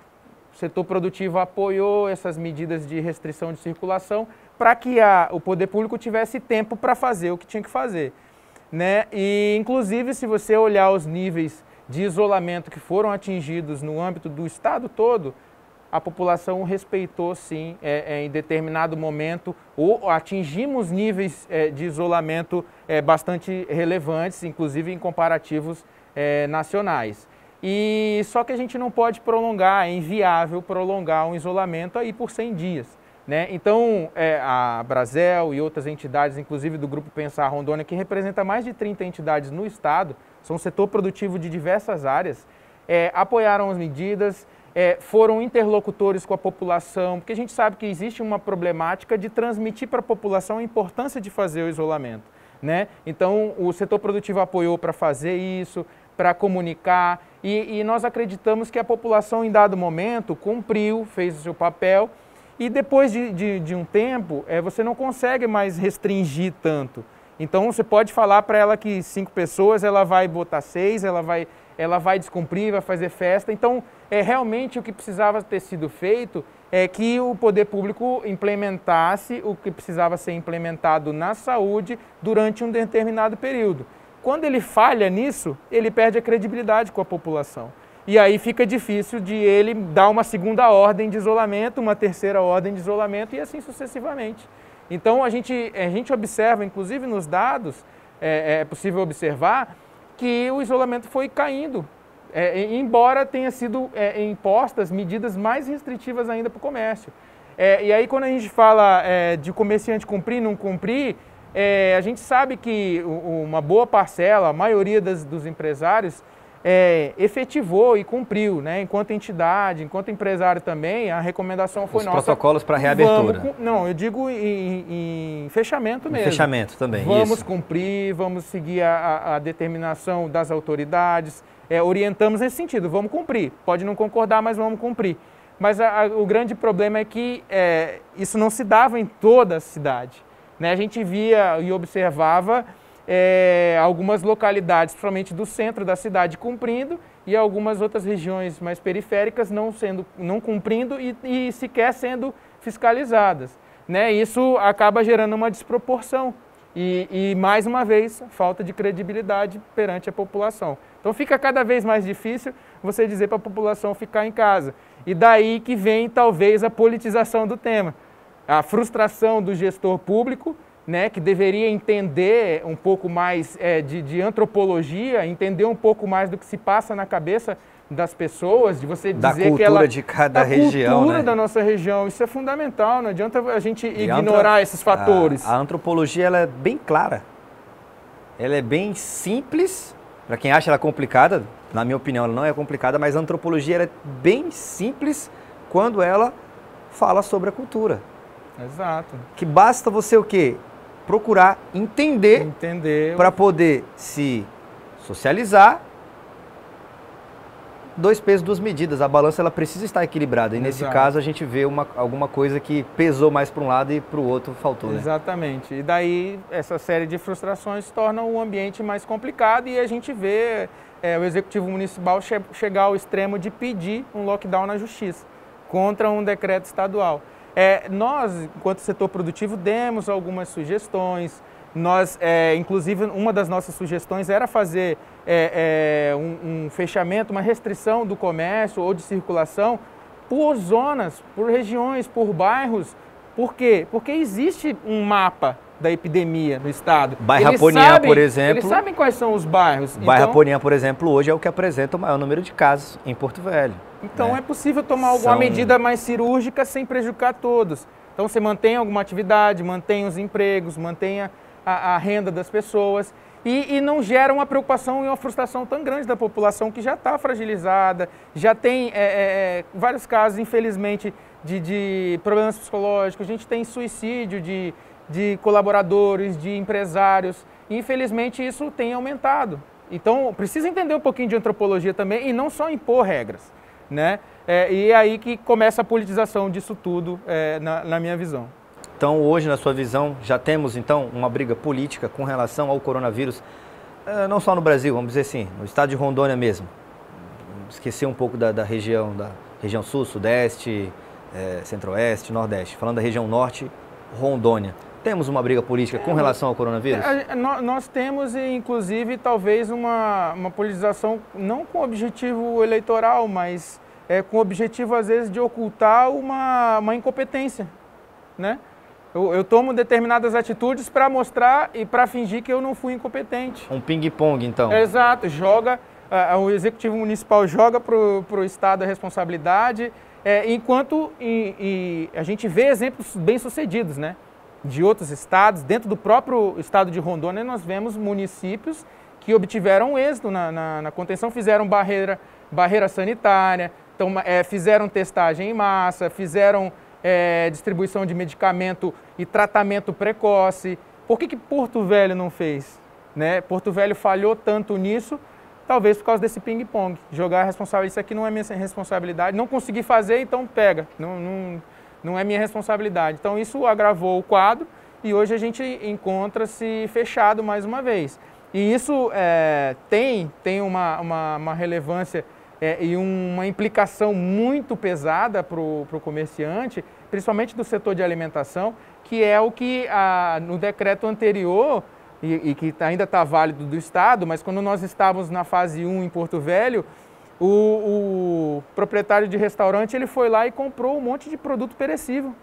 o setor produtivo apoiou essas medidas de restrição de circulação para que o poder público tivesse tempo para fazer o que tinha que fazer. né? E, inclusive, se você olhar os níveis de isolamento que foram atingidos no âmbito do estado todo, a população respeitou, sim, em determinado momento, ou atingimos níveis de isolamento bastante relevantes, inclusive em comparativos nacionais. E só que a gente não pode prolongar, é inviável prolongar um isolamento aí por 100 dias. Né? Então, a Brasel e outras entidades, inclusive do Grupo Pensar Rondônia, que representa mais de 30 entidades no estado, são um setor produtivo de diversas áreas, apoiaram as medidas, foram interlocutores com a população, porque a gente sabe que existe uma problemática de transmitir para a população a importância de fazer o isolamento, né? Então, o setor produtivo apoiou para fazer isso, para comunicar, e nós acreditamos que a população, em dado momento, cumpriu, fez o seu papel, e depois de um tempo, você não consegue mais restringir tanto. Então, você pode falar para ela que 5 pessoas, ela vai botar 6, ela vai descumprir, vai fazer festa. Então, realmente o que precisava ter sido feito é que o poder público implementasse o que precisava ser implementado na saúde durante um determinado período. Quando ele falha nisso, ele perde a credibilidade com a população. E aí fica difícil de ele dar uma segunda ordem de isolamento, uma terceira ordem de isolamento e assim sucessivamente. Então, a gente observa, inclusive nos dados, é possível observar que o isolamento foi caindo, embora tenha sido impostas medidas mais restritivas ainda para o comércio. E aí, quando a gente fala de comerciante cumprir e não cumprir, a gente sabe que uma boa parcela, a maioria dos empresários, efetivou e cumpriu, né? Enquanto entidade, enquanto empresário também, a recomendação foi nossa. Os protocolos para reabertura. Não, eu digo em fechamento mesmo. Fechamento também, vamos cumprir, vamos seguir a determinação das autoridades, orientamos nesse sentido, vamos cumprir. Pode não concordar, mas vamos cumprir. Mas o grande problema é que isso não se dava em toda a cidade, né? A gente via e observava algumas localidades, principalmente do centro da cidade, cumprindo, e algumas outras regiões mais periféricas não cumprindo e sequer sendo fiscalizadas, né? Isso acaba gerando uma desproporção e, mais uma vez, falta de credibilidade perante a população. Então fica cada vez mais difícil você dizer para a população ficar em casa. E daí que vem, talvez, a politização do tema, a frustração do gestor público, né, que deveria entender um pouco mais de antropologia, entender um pouco mais do que se passa na cabeça das pessoas, de você dizer que ela... Da cultura de cada região, cultura, né? Da nossa região, isso é fundamental, não adianta a gente ignorar esses fatores. A antropologia, ela é bem clara, ela é bem simples, para quem acha ela complicada, na minha opinião ela não é complicada, mas a antropologia ela é bem simples quando ela fala sobre a cultura. Exato. Que basta você o quê? Procurar entender para poder se socializar. 2 pesos, 2 medidas. A balança ela precisa estar equilibrada. E nesse caso a gente vê alguma coisa que pesou mais para um lado e para o outro faltou. Exatamente. Né? E daí essa série de frustrações torna o ambiente mais complicado e a gente vê o Executivo Municipal chegar ao extremo de pedir um lockdown na Justiça contra um decreto estadual. Nós, enquanto setor produtivo, demos algumas sugestões. Nós, inclusive, uma das nossas sugestões era fazer um fechamento, uma restrição do comércio ou de circulação por zonas, por regiões, por bairros. Por quê? Porque existe um mapa da epidemia no estado. Bairraponinha, por exemplo. Eles sabem quais são os bairros. Bairraponinha, por exemplo, hoje é o que apresenta o maior número de casos em Porto Velho. Então é possível tomar alguma medida mais cirúrgica sem prejudicar todos. Então você mantém alguma atividade, mantém os empregos, mantém a renda das pessoas e não gera uma preocupação e uma frustração tão grande da população que já está fragilizada, já tem vários casos, infelizmente, de problemas psicológicos, a gente tem suicídio de colaboradores, de empresários, e infelizmente isso tem aumentado. Então precisa entender um pouquinho de antropologia também e não só impor regras, né? E é aí que começa a politização disso tudo, na minha visão. Então hoje, na sua visão, já temos então uma briga política com relação ao coronavírus, não só no Brasil, vamos dizer assim, no estado de Rondônia mesmo. Esquecer um pouco da região sul, sudeste, centro-oeste, nordeste, falando da região norte, Rondônia. Temos uma briga política com relação ao coronavírus? Nós temos, inclusive, talvez uma politização não com objetivo eleitoral, mas com o objetivo, às vezes, de ocultar uma incompetência, né? Eu tomo determinadas atitudes para mostrar e para fingir que eu não fui incompetente. Um ping-pong, então. Exato, o Executivo Municipal joga para o Estado a responsabilidade, enquanto a gente vê exemplos bem-sucedidos, né? De outros estados, dentro do próprio estado de Rondônia, nós vemos municípios que obtiveram êxito na contenção, fizeram barreira sanitária, então, fizeram testagem em massa, fizeram distribuição de medicamento e tratamento precoce. Por que Porto Velho não fez? Né? Porto Velho falhou tanto nisso, talvez por causa desse ping-pong, jogar a responsabilidade, isso aqui não é minha responsabilidade, não consegui fazer, então pega, não é minha responsabilidade. Então isso agravou o quadro e hoje a gente encontra-se fechado mais uma vez. E isso tem uma relevância e uma implicação muito pesada para o comerciante, principalmente do setor de alimentação, que é o que no decreto anterior, e que ainda está válido do Estado, mas quando nós estávamos na fase 1 em Porto Velho, o proprietário de restaurante ele foi lá e comprou um monte de produto perecível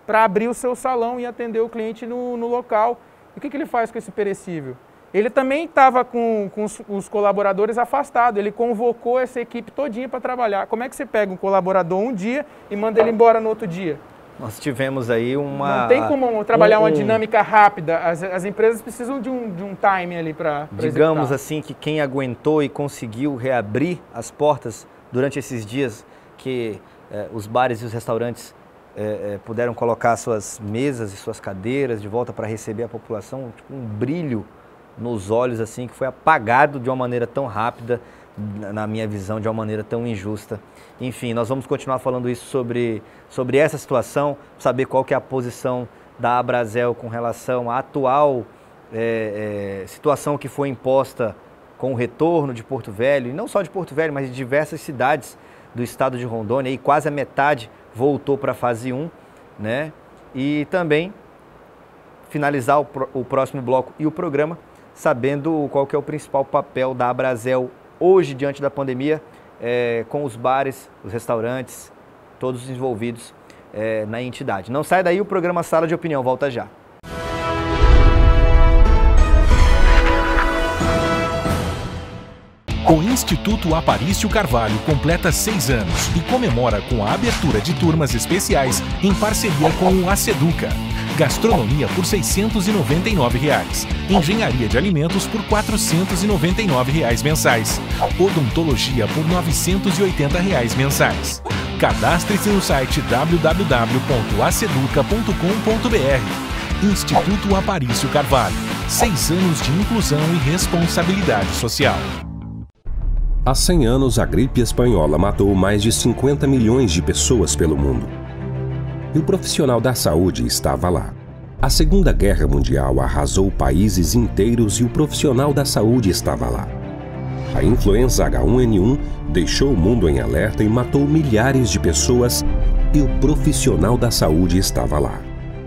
para abrir o seu salão e atender o cliente no local. E o que ele faz com esse perecível? Ele também estava com os colaboradores afastados, ele convocou essa equipe todinha para trabalhar. Como é que você pega um colaborador um dia e manda ele embora no outro dia? Nós tivemos aí uma... Não tem como trabalhar uma dinâmica rápida, as empresas precisam de um time ali para digamos assim que quem aguentou e conseguiu reabrir as portas durante esses dias que os bares e os restaurantes puderam colocar suas mesas e suas cadeiras de volta para receber a população, tipo, um brilho nos olhos assim que foi apagado de uma maneira tão rápida, na minha visão, de uma maneira tão injusta. Enfim, nós vamos continuar falando isso sobre essa situação, saber qual que é a posição da Abrazel com relação à atual situação que foi imposta com o retorno de Porto Velho, e não só de Porto Velho, mas de diversas cidades do estado de Rondônia, e quase a metade voltou para a fase 1, né? E também finalizar o próximo bloco e o programa sabendo qual que é o principal papel da Abrazel hoje diante da pandemia, com os bares, os restaurantes, todos os envolvidos na entidade. Não sai daí, o programa Sala de Opinião volta já. O Instituto Aparício Carvalho completa 6 anos e comemora com a abertura de turmas especiais em parceria com o Aceduca. Gastronomia por R$ 699, engenharia de alimentos por R$ 499 mensais, odontologia por R$ 980 mensais. Cadastre-se no site www.aceduca.com.br. Instituto Aparício Carvalho, 6 anos de inclusão e responsabilidade social. Há 100 anos, a gripe espanhola matou mais de 50 milhões de pessoas pelo mundo. E o profissional da saúde estava lá. A Segunda Guerra Mundial arrasou países inteiros e o profissional da saúde estava lá. A influenza H1N1 deixou o mundo em alerta e matou milhares de pessoas e o profissional da saúde estava lá.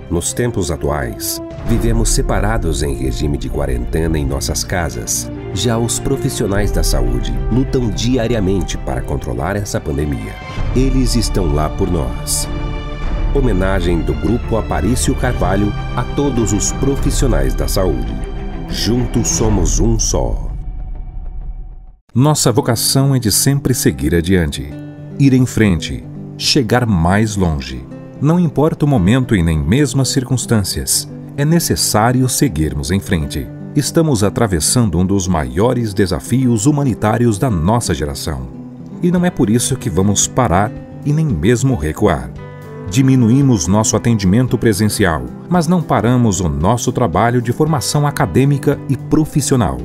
Nos tempos atuais, vivemos separados em regime de quarentena em nossas casas. Já os profissionais da saúde lutam diariamente para controlar essa pandemia. Eles estão lá por nós. Homenagem do Grupo Aparício Carvalho a todos os profissionais da saúde. Juntos somos um só. Nossa vocação é de sempre seguir adiante, ir em frente, chegar mais longe. Não importa o momento e nem mesmo as circunstâncias, é necessário seguirmos em frente. Estamos atravessando um dos maiores desafios humanitários da nossa geração. E não é por isso que vamos parar e nem mesmo recuar. Diminuímos nosso atendimento presencial, mas não paramos o nosso trabalho de formação acadêmica e profissional.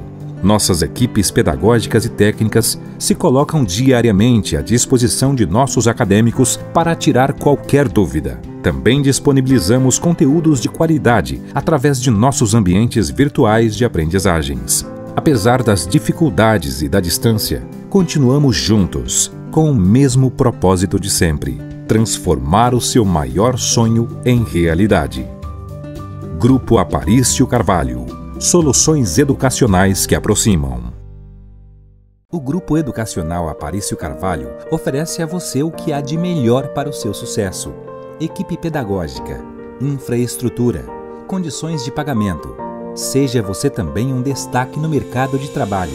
Nossas equipes pedagógicas e técnicas se colocam diariamente à disposição de nossos acadêmicos para tirar qualquer dúvida. Também disponibilizamos conteúdos de qualidade através de nossos ambientes virtuais de aprendizagens. Apesar das dificuldades e da distância, continuamos juntos, com o mesmo propósito de sempre: transformar o seu maior sonho em realidade. Grupo Aparício Carvalho. Soluções educacionais que aproximam. O Grupo Educacional Aparício Carvalho oferece a você o que há de melhor para o seu sucesso: equipe pedagógica, infraestrutura, condições de pagamento. Seja você também um destaque no mercado de trabalho.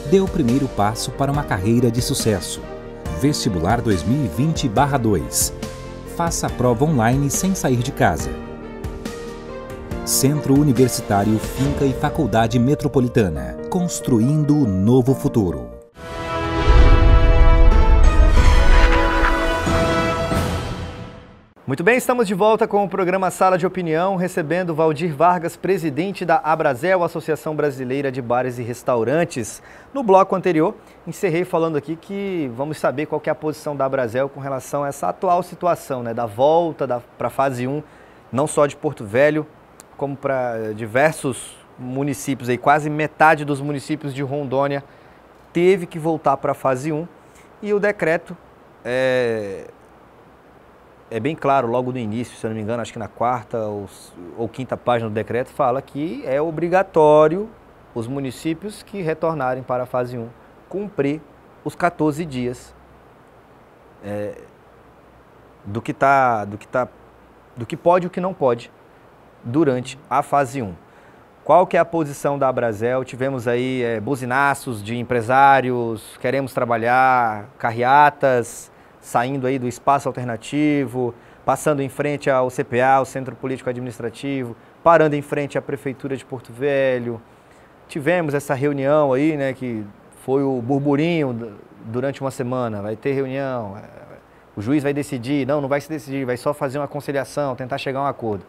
Dê o primeiro passo para uma carreira de sucesso. Vestibular 2020/2. Faça a prova online sem sair de casa. Centro Universitário Finca e Faculdade Metropolitana. Construindo o novo futuro. Muito bem, estamos de volta com o programa Sala de Opinião, recebendo Valdir Vargas, presidente da Abrazel, Associação Brasileira de Bares e Restaurantes. No bloco anterior, encerrei falando aqui que vamos saber qual que é a posição da Abrazel com relação a essa atual situação, né, da volta para a fase 1, não só de Porto Velho, como para diversos municípios, aí, quase metade dos municípios de Rondônia teve que voltar para a fase 1, e o decreto é bem claro, logo no início, se eu não me engano, acho que na quarta ou quinta página do decreto, fala que é obrigatório os municípios que retornarem para a fase 1 cumprir os 14 dias do que pode e o que não pode durante a fase 1. Qual que é a posição da Abrazel? Tivemos aí buzinaços de empresários, queremos trabalhar, carreatas, saindo aí do espaço alternativo, passando em frente ao CPA, o Centro Político Administrativo, parando em frente à Prefeitura de Porto Velho. Tivemos essa reunião aí, né, que foi o burburinho durante uma semana, vai ter reunião, o juiz vai decidir, não vai se decidir, vai só fazer uma conciliação, tentar chegar a um acordo.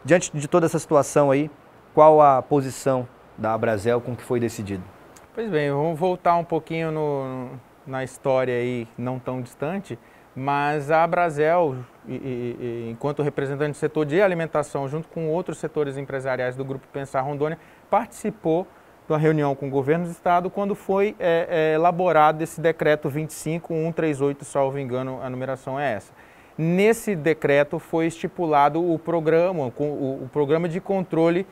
Diante de toda essa situação aí, qual a posição da Abrazel com o que foi decidido? Pois bem, vamos voltar um pouquinho na história aí não tão distante, mas a Abrazel, enquanto representante do setor de alimentação, junto com outros setores empresariais do Grupo Pensar Rondônia, participou de uma reunião com o governo do estado quando foi elaborado esse decreto 25.138, salvo engano, a numeração é essa. Nesse decreto foi estipulado o programa de controle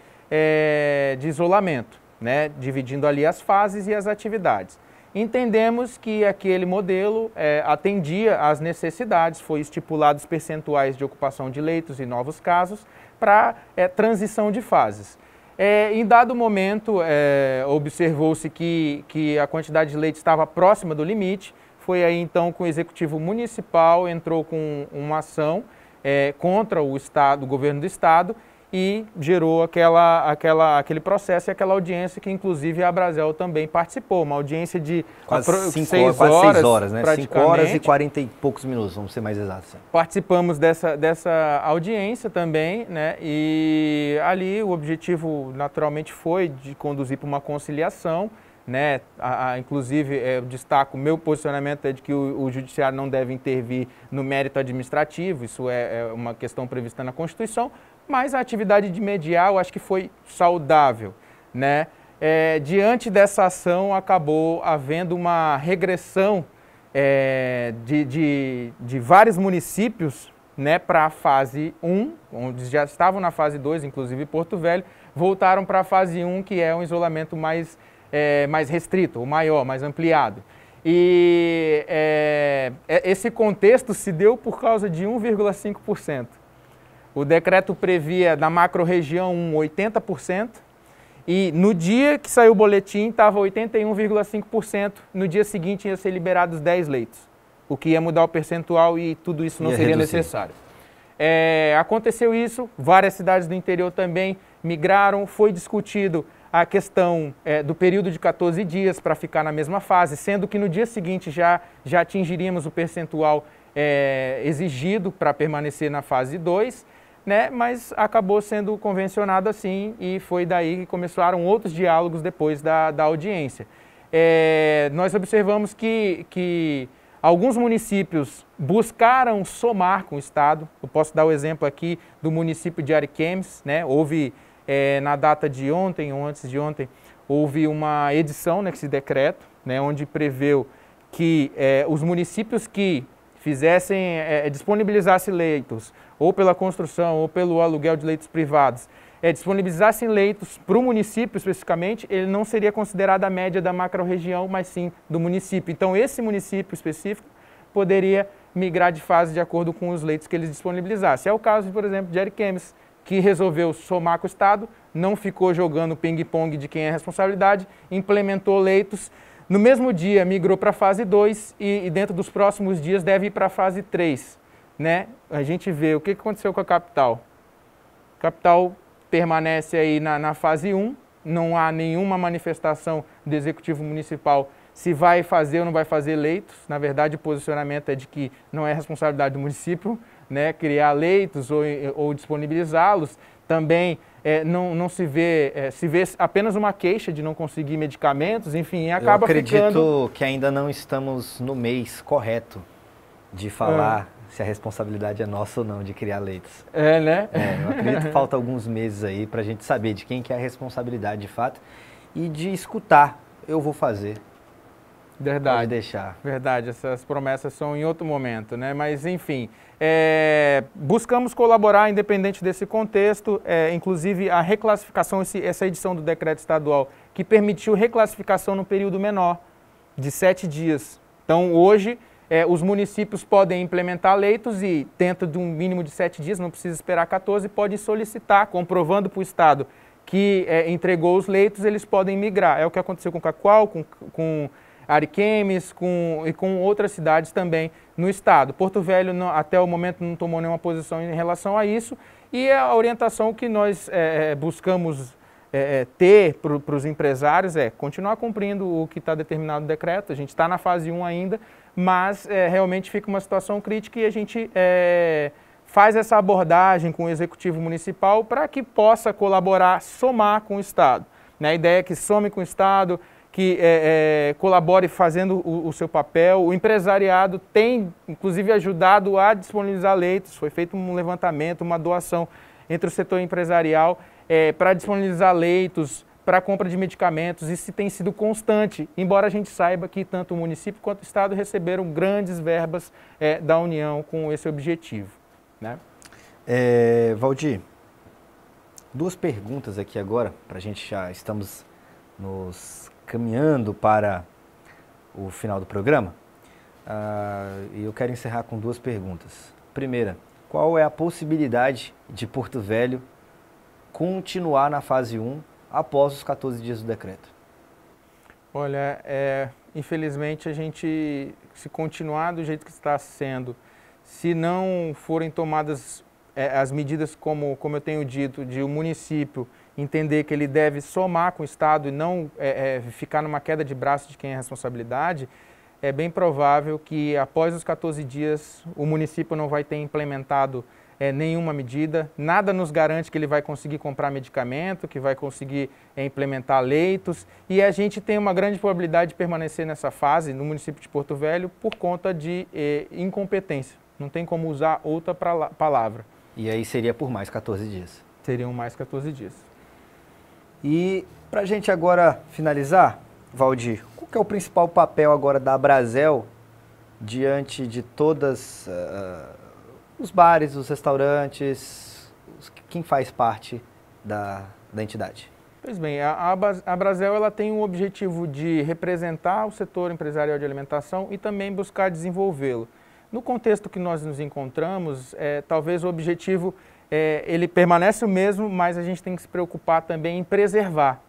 de isolamento, né, dividindo ali as fases e as atividades. Entendemos que aquele modelo atendia às necessidades, foi estipulados percentuais de ocupação de leitos e novos casos para transição de fases. Em dado momento, observou-se que a quantidade de leitos estava próxima do limite, foi aí então que o Executivo Municipal entrou com uma ação contra o Estado, o governo do Estado, e gerou aquele processo e aquela audiência que, inclusive, a Abrazel também participou. Uma audiência de quase 6 horas, né? 5 horas e 40 e poucos minutos, vamos ser mais exatos. Participamos dessa audiência também, né? E ali o objetivo, naturalmente, foi de conduzir para uma conciliação, né? Inclusive, eu destaco, o meu posicionamento é de que o Judiciário não deve intervir no mérito administrativo, isso é uma questão prevista na Constituição, mas a atividade de mediar eu acho que foi saudável, né? Diante dessa ação acabou havendo uma regressão de vários municípios, né, para a fase 1, onde já estavam na fase 2, inclusive Porto Velho, voltaram para a fase 1, que é um isolamento mais restrito, ou maior, mais ampliado. E esse contexto se deu por causa de 1,5%. O decreto previa na macro-região 80%, e no dia que saiu o boletim estava 81,5%, no dia seguinte ia ser liberados 10 leitos, o que ia mudar o percentual e tudo isso não seria necessário. Aconteceu isso, várias cidades do interior também migraram, foi discutido a questão do período de 14 dias para ficar na mesma fase, sendo que no dia seguinte já atingiríamos o percentual exigido para permanecer na fase 2, né? Mas acabou sendo convencionado assim e foi daí que começaram outros diálogos depois da audiência. Nós observamos que alguns municípios buscaram somar com o Estado. Eu posso dar o exemplo aqui do município de Ariquemes, né? Houve, na data de ontem ou antes de ontem, houve uma edição nesse decreto, né? Onde preveu que os municípios que disponibilizassem leitos, ou pela construção, ou pelo aluguel de leitos privados, disponibilizassem leitos para o município especificamente, ele não seria considerado a média da macro-região, mas sim do município. Então, esse município específico poderia migrar de fase de acordo com os leitos que eles disponibilizassem. É o caso, por exemplo, de Ariquemes, que resolveu somar com o Estado, não ficou jogando ping-pong de quem é a responsabilidade, implementou leitos. No mesmo dia, migrou para a fase 2 e dentro dos próximos dias deve ir para a fase 3. Né? A gente vê o que aconteceu com a capital. A capital permanece aí na fase 1, não há nenhuma manifestação do Executivo Municipal se vai fazer ou não vai fazer leitos. Na verdade, o posicionamento é de que não é responsabilidade do município, né, criar leitos ou disponibilizá-los. Também não se vê, se vê apenas uma queixa de não conseguir medicamentos, enfim, acaba ficando... Eu acredito que ainda não estamos no mês correto de falar se a responsabilidade é nossa ou não de criar leitos. Né? Eu acredito que falta alguns meses aí para a gente saber de quem que é a responsabilidade de fato e de escutar. Eu vou fazer. Verdade. Pode deixar. Verdade, essas promessas são em outro momento, né? Mas, enfim, buscamos colaborar independente desse contexto, inclusive a reclassificação, essa edição do decreto estadual, que permitiu reclassificação no período menor, de 7 dias. Então, hoje, os municípios podem implementar leitos e, dentro de um mínimo de 7 dias, não precisa esperar 14, podem solicitar, comprovando para o Estado que entregou os leitos, eles podem migrar. É o que aconteceu com Cacoal, com Ariquemes e com outras cidades também no estado. Porto Velho, até o momento, não tomou nenhuma posição em relação a isso, e a orientação que nós buscamos ter para os empresários é continuar cumprindo o que está determinado no decreto. A gente está na fase 1 ainda, mas realmente fica uma situação crítica e a gente faz essa abordagem com o Executivo Municipal para que possa colaborar, somar com o Estado. Né? A ideia é que some com o Estado, que colabore fazendo o seu papel. O empresariado tem, inclusive, ajudado a disponibilizar leitos. Foi feito um levantamento, uma doação entre o setor empresarial para disponibilizar leitos, para a compra de medicamentos. Isso tem sido constante, embora a gente saiba que tanto o município quanto o Estado receberam grandes verbas da União com esse objetivo. Né? Valdir, 2 perguntas aqui agora, para a gente já estamos nos caminhando para o final do programa, e eu quero encerrar com 2 perguntas. Primeira, qual é a possibilidade de Porto Velho continuar na fase 1 após os 14 dias do decreto? Olha, infelizmente a gente, se continuar do jeito que está sendo, se não forem tomadas as medidas como eu tenho dito, de o município entender que ele deve somar com o Estado e não ficar numa queda de braço de quem é a responsabilidade, é bem provável que após os 14 dias o município não vai ter implementado nenhuma medida. Nada nos garante que ele vai conseguir comprar medicamento, que vai conseguir implementar leitos, e a gente tem uma grande probabilidade de permanecer nessa fase no município de Porto Velho por conta de incompetência. Não tem como usar outra palavra. E aí seria por mais 14 dias? Seriam mais 14 dias. E para a gente agora finalizar, Valdir, qual que é o principal papel agora da Abrazel diante de todas os bares, os restaurantes, quem faz parte da entidade? Pois bem, a Abrazel ela tem o objetivo de representar o setor empresarial de alimentação e também buscar desenvolvê-lo. No contexto que nós nos encontramos, talvez o objetivo ele permanece o mesmo, mas a gente tem que se preocupar também em preservar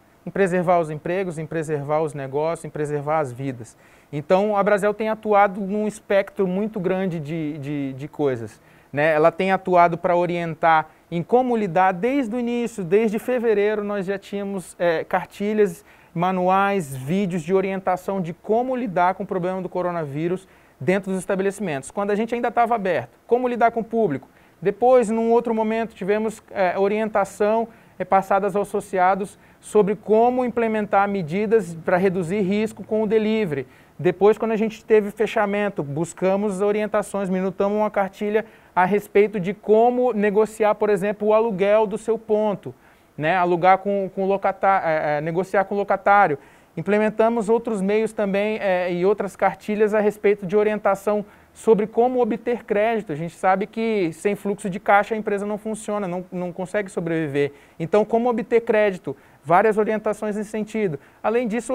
os empregos, em preservar os negócios, em preservar as vidas. Então, a Abrazel tem atuado num espectro muito grande de coisas. Né? Ela tem atuado para orientar em como lidar desde o início, desde fevereiro nós já tínhamos cartilhas, manuais, vídeos de orientação de como lidar com o problema do coronavírus dentro dos estabelecimentos. Quando a gente ainda estava aberto, como lidar com o público. Depois, num outro momento, tivemos orientação passadas aos associados sobre como implementar medidas para reduzir risco com o delivery. Depois, quando a gente teve fechamento, buscamos orientações, minutamos uma cartilha a respeito de como negociar, por exemplo, o aluguel do seu ponto, né? Alugar com locatário, negociar com o locatário. Implementamos outros meios também e outras cartilhas a respeito de orientação sobre como obter crédito. A gente sabe que sem fluxo de caixa a empresa não funciona, não consegue sobreviver. Então, como obter crédito? Várias orientações nesse sentido. Além disso,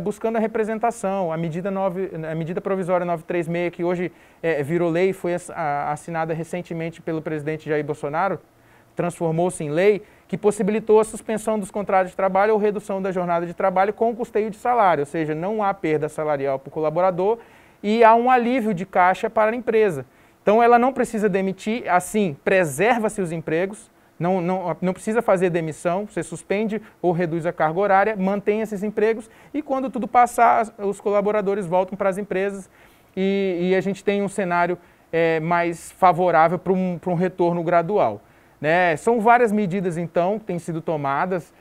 buscando a representação, a medida provisória 936, que hoje virou lei, foi assinada recentemente pelo presidente Jair Bolsonaro, transformou-se em lei, que possibilitou a suspensão dos contratos de trabalho ou redução da jornada de trabalho com custeio de salário, ou seja, não há perda salarial para o colaborador e há um alívio de caixa para a empresa. Então, ela não precisa demitir, assim, preserva-se os empregos, não precisa fazer demissão, você suspende ou reduz a carga horária, mantém esses empregos e quando tudo passar, os colaboradores voltam para as empresas e a gente tem um cenário mais favorável para um retorno gradual. Né? São várias medidas, então, que têm sido tomadas.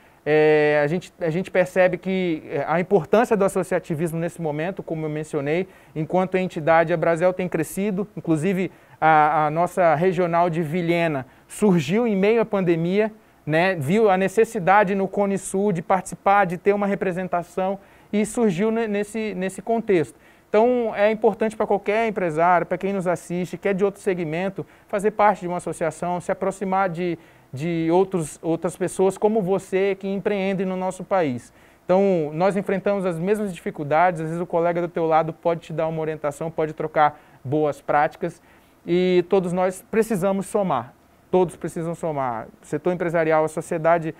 A gente percebe que a importância do associativismo nesse momento, como eu mencionei, enquanto entidade, a Brasel tem crescido, inclusive a nossa regional de Vilhena surgiu em meio à pandemia, né? Viu a necessidade no Cone Sul de participar, de ter uma representação e surgiu nesse contexto. Então, é importante para qualquer empresário, para quem nos assiste, que é de outro segmento, fazer parte de uma associação, se aproximar de outras pessoas como você que empreendem no nosso país. Então, nós enfrentamos as mesmas dificuldades, às vezes o colega do teu lado pode te dar uma orientação, pode trocar boas práticas e todos nós precisamos somar, todos precisam somar. O setor empresarial, a sociedade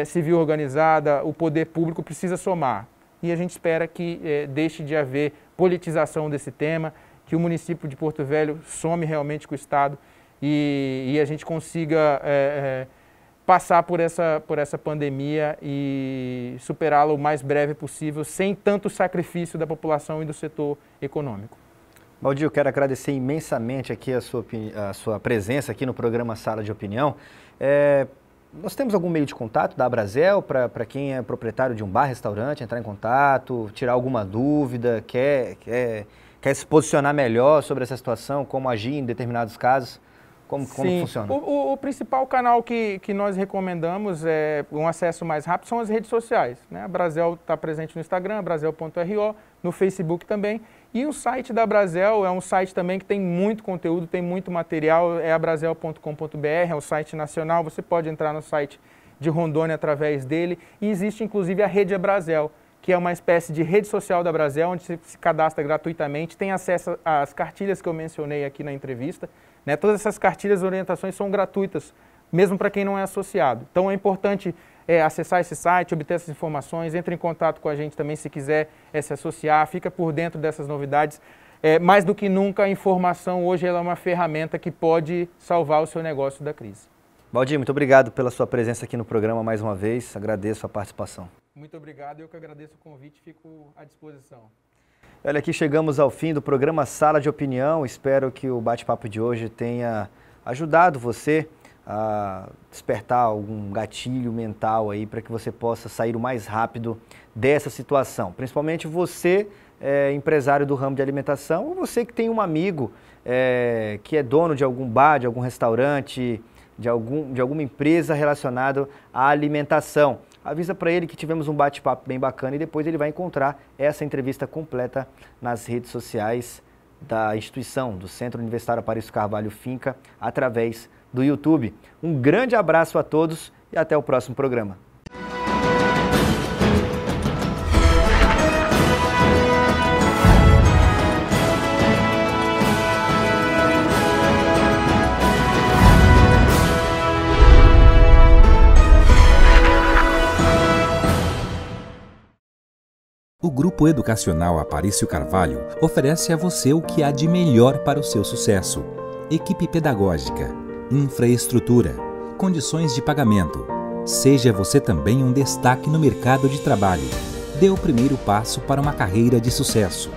civil organizada, o poder público precisa somar. E a gente espera que deixe de haver politização desse tema, que o município de Porto Velho some realmente com o Estado e a gente consiga passar por essa pandemia e superá-la o mais breve possível, sem tanto sacrifício da população e do setor econômico. Valdir, eu quero agradecer imensamente aqui a sua presença aqui no programa Sala de Opinião. Nós temos algum meio de contato da Brasel para quem é proprietário de um bar, restaurante, entrar em contato, tirar alguma dúvida, quer se posicionar melhor sobre essa situação, como agir em determinados casos? Como funciona? O principal canal que nós recomendamos um acesso mais rápido são as redes sociais. Né? A Brasel está presente no Instagram, brasel.ro, no Facebook também. E o site da Brasel é um site também que tem muito conteúdo, tem muito material, é abrasel.com.br, é o site nacional, você pode entrar no site de Rondônia através dele. E existe inclusive a Rede Abrasel, que é uma espécie de rede social da Brasel, onde você se cadastra gratuitamente, tem acesso às cartilhas que eu mencionei aqui na entrevista. Né? Todas essas cartilhas e orientações são gratuitas, mesmo para quem não é associado. Então é importante acessar esse site, obter essas informações, entre em contato com a gente também se quiser se associar, fica por dentro dessas novidades. Mais do que nunca, a informação hoje ela é uma ferramenta que pode salvar o seu negócio da crise. Valdir, muito obrigado pela sua presença aqui no programa mais uma vez, agradeço a participação. Muito obrigado, eu que agradeço o convite, fico à disposição. Olha, aqui chegamos ao fim do programa Sala de Opinião, espero que o bate-papo de hoje tenha ajudado você a despertar algum gatilho mental aí para que você possa sair o mais rápido dessa situação. Principalmente você, empresário do ramo de alimentação, ou você que tem um amigo que é dono de algum bar, de algum restaurante, de alguma empresa relacionada à alimentação. Avisa para ele que tivemos um bate-papo bem bacana e depois ele vai encontrar essa entrevista completa nas redes sociais da instituição, do Centro Universitário Aparício Carvalho Finca, através do YouTube. Um grande abraço a todos e até o próximo programa. O Grupo Educacional Aparício Carvalho oferece a você o que há de melhor para o seu sucesso: equipe pedagógica, infraestrutura, condições de pagamento. Seja você também um destaque no mercado de trabalho. Dê o primeiro passo para uma carreira de sucesso.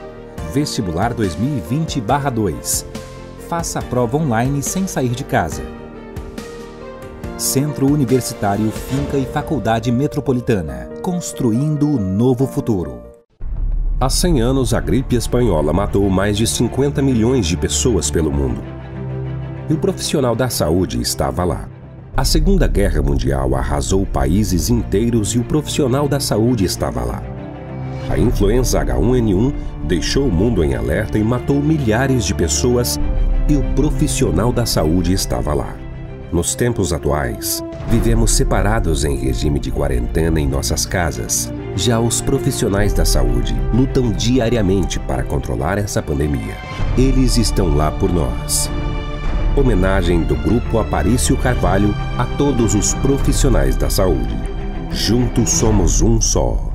Vestibular 2020/2. Faça a prova online sem sair de casa. Centro Universitário Finca e Faculdade Metropolitana. Construindo o novo futuro. Há 100 anos, a gripe espanhola matou mais de 50 milhões de pessoas pelo mundo. E o profissional da saúde estava lá. A Segunda Guerra Mundial arrasou países inteiros e o profissional da saúde estava lá. A influenza H1N1 deixou o mundo em alerta e matou milhares de pessoas, e o profissional da saúde estava lá. Nos tempos atuais, vivemos separados em regime de quarentena em nossas casas. Já os profissionais da saúde lutam diariamente para controlar essa pandemia. Eles estão lá por nós. Homenagem do Grupo Aparício Carvalho a todos os profissionais da saúde. Juntos somos um só.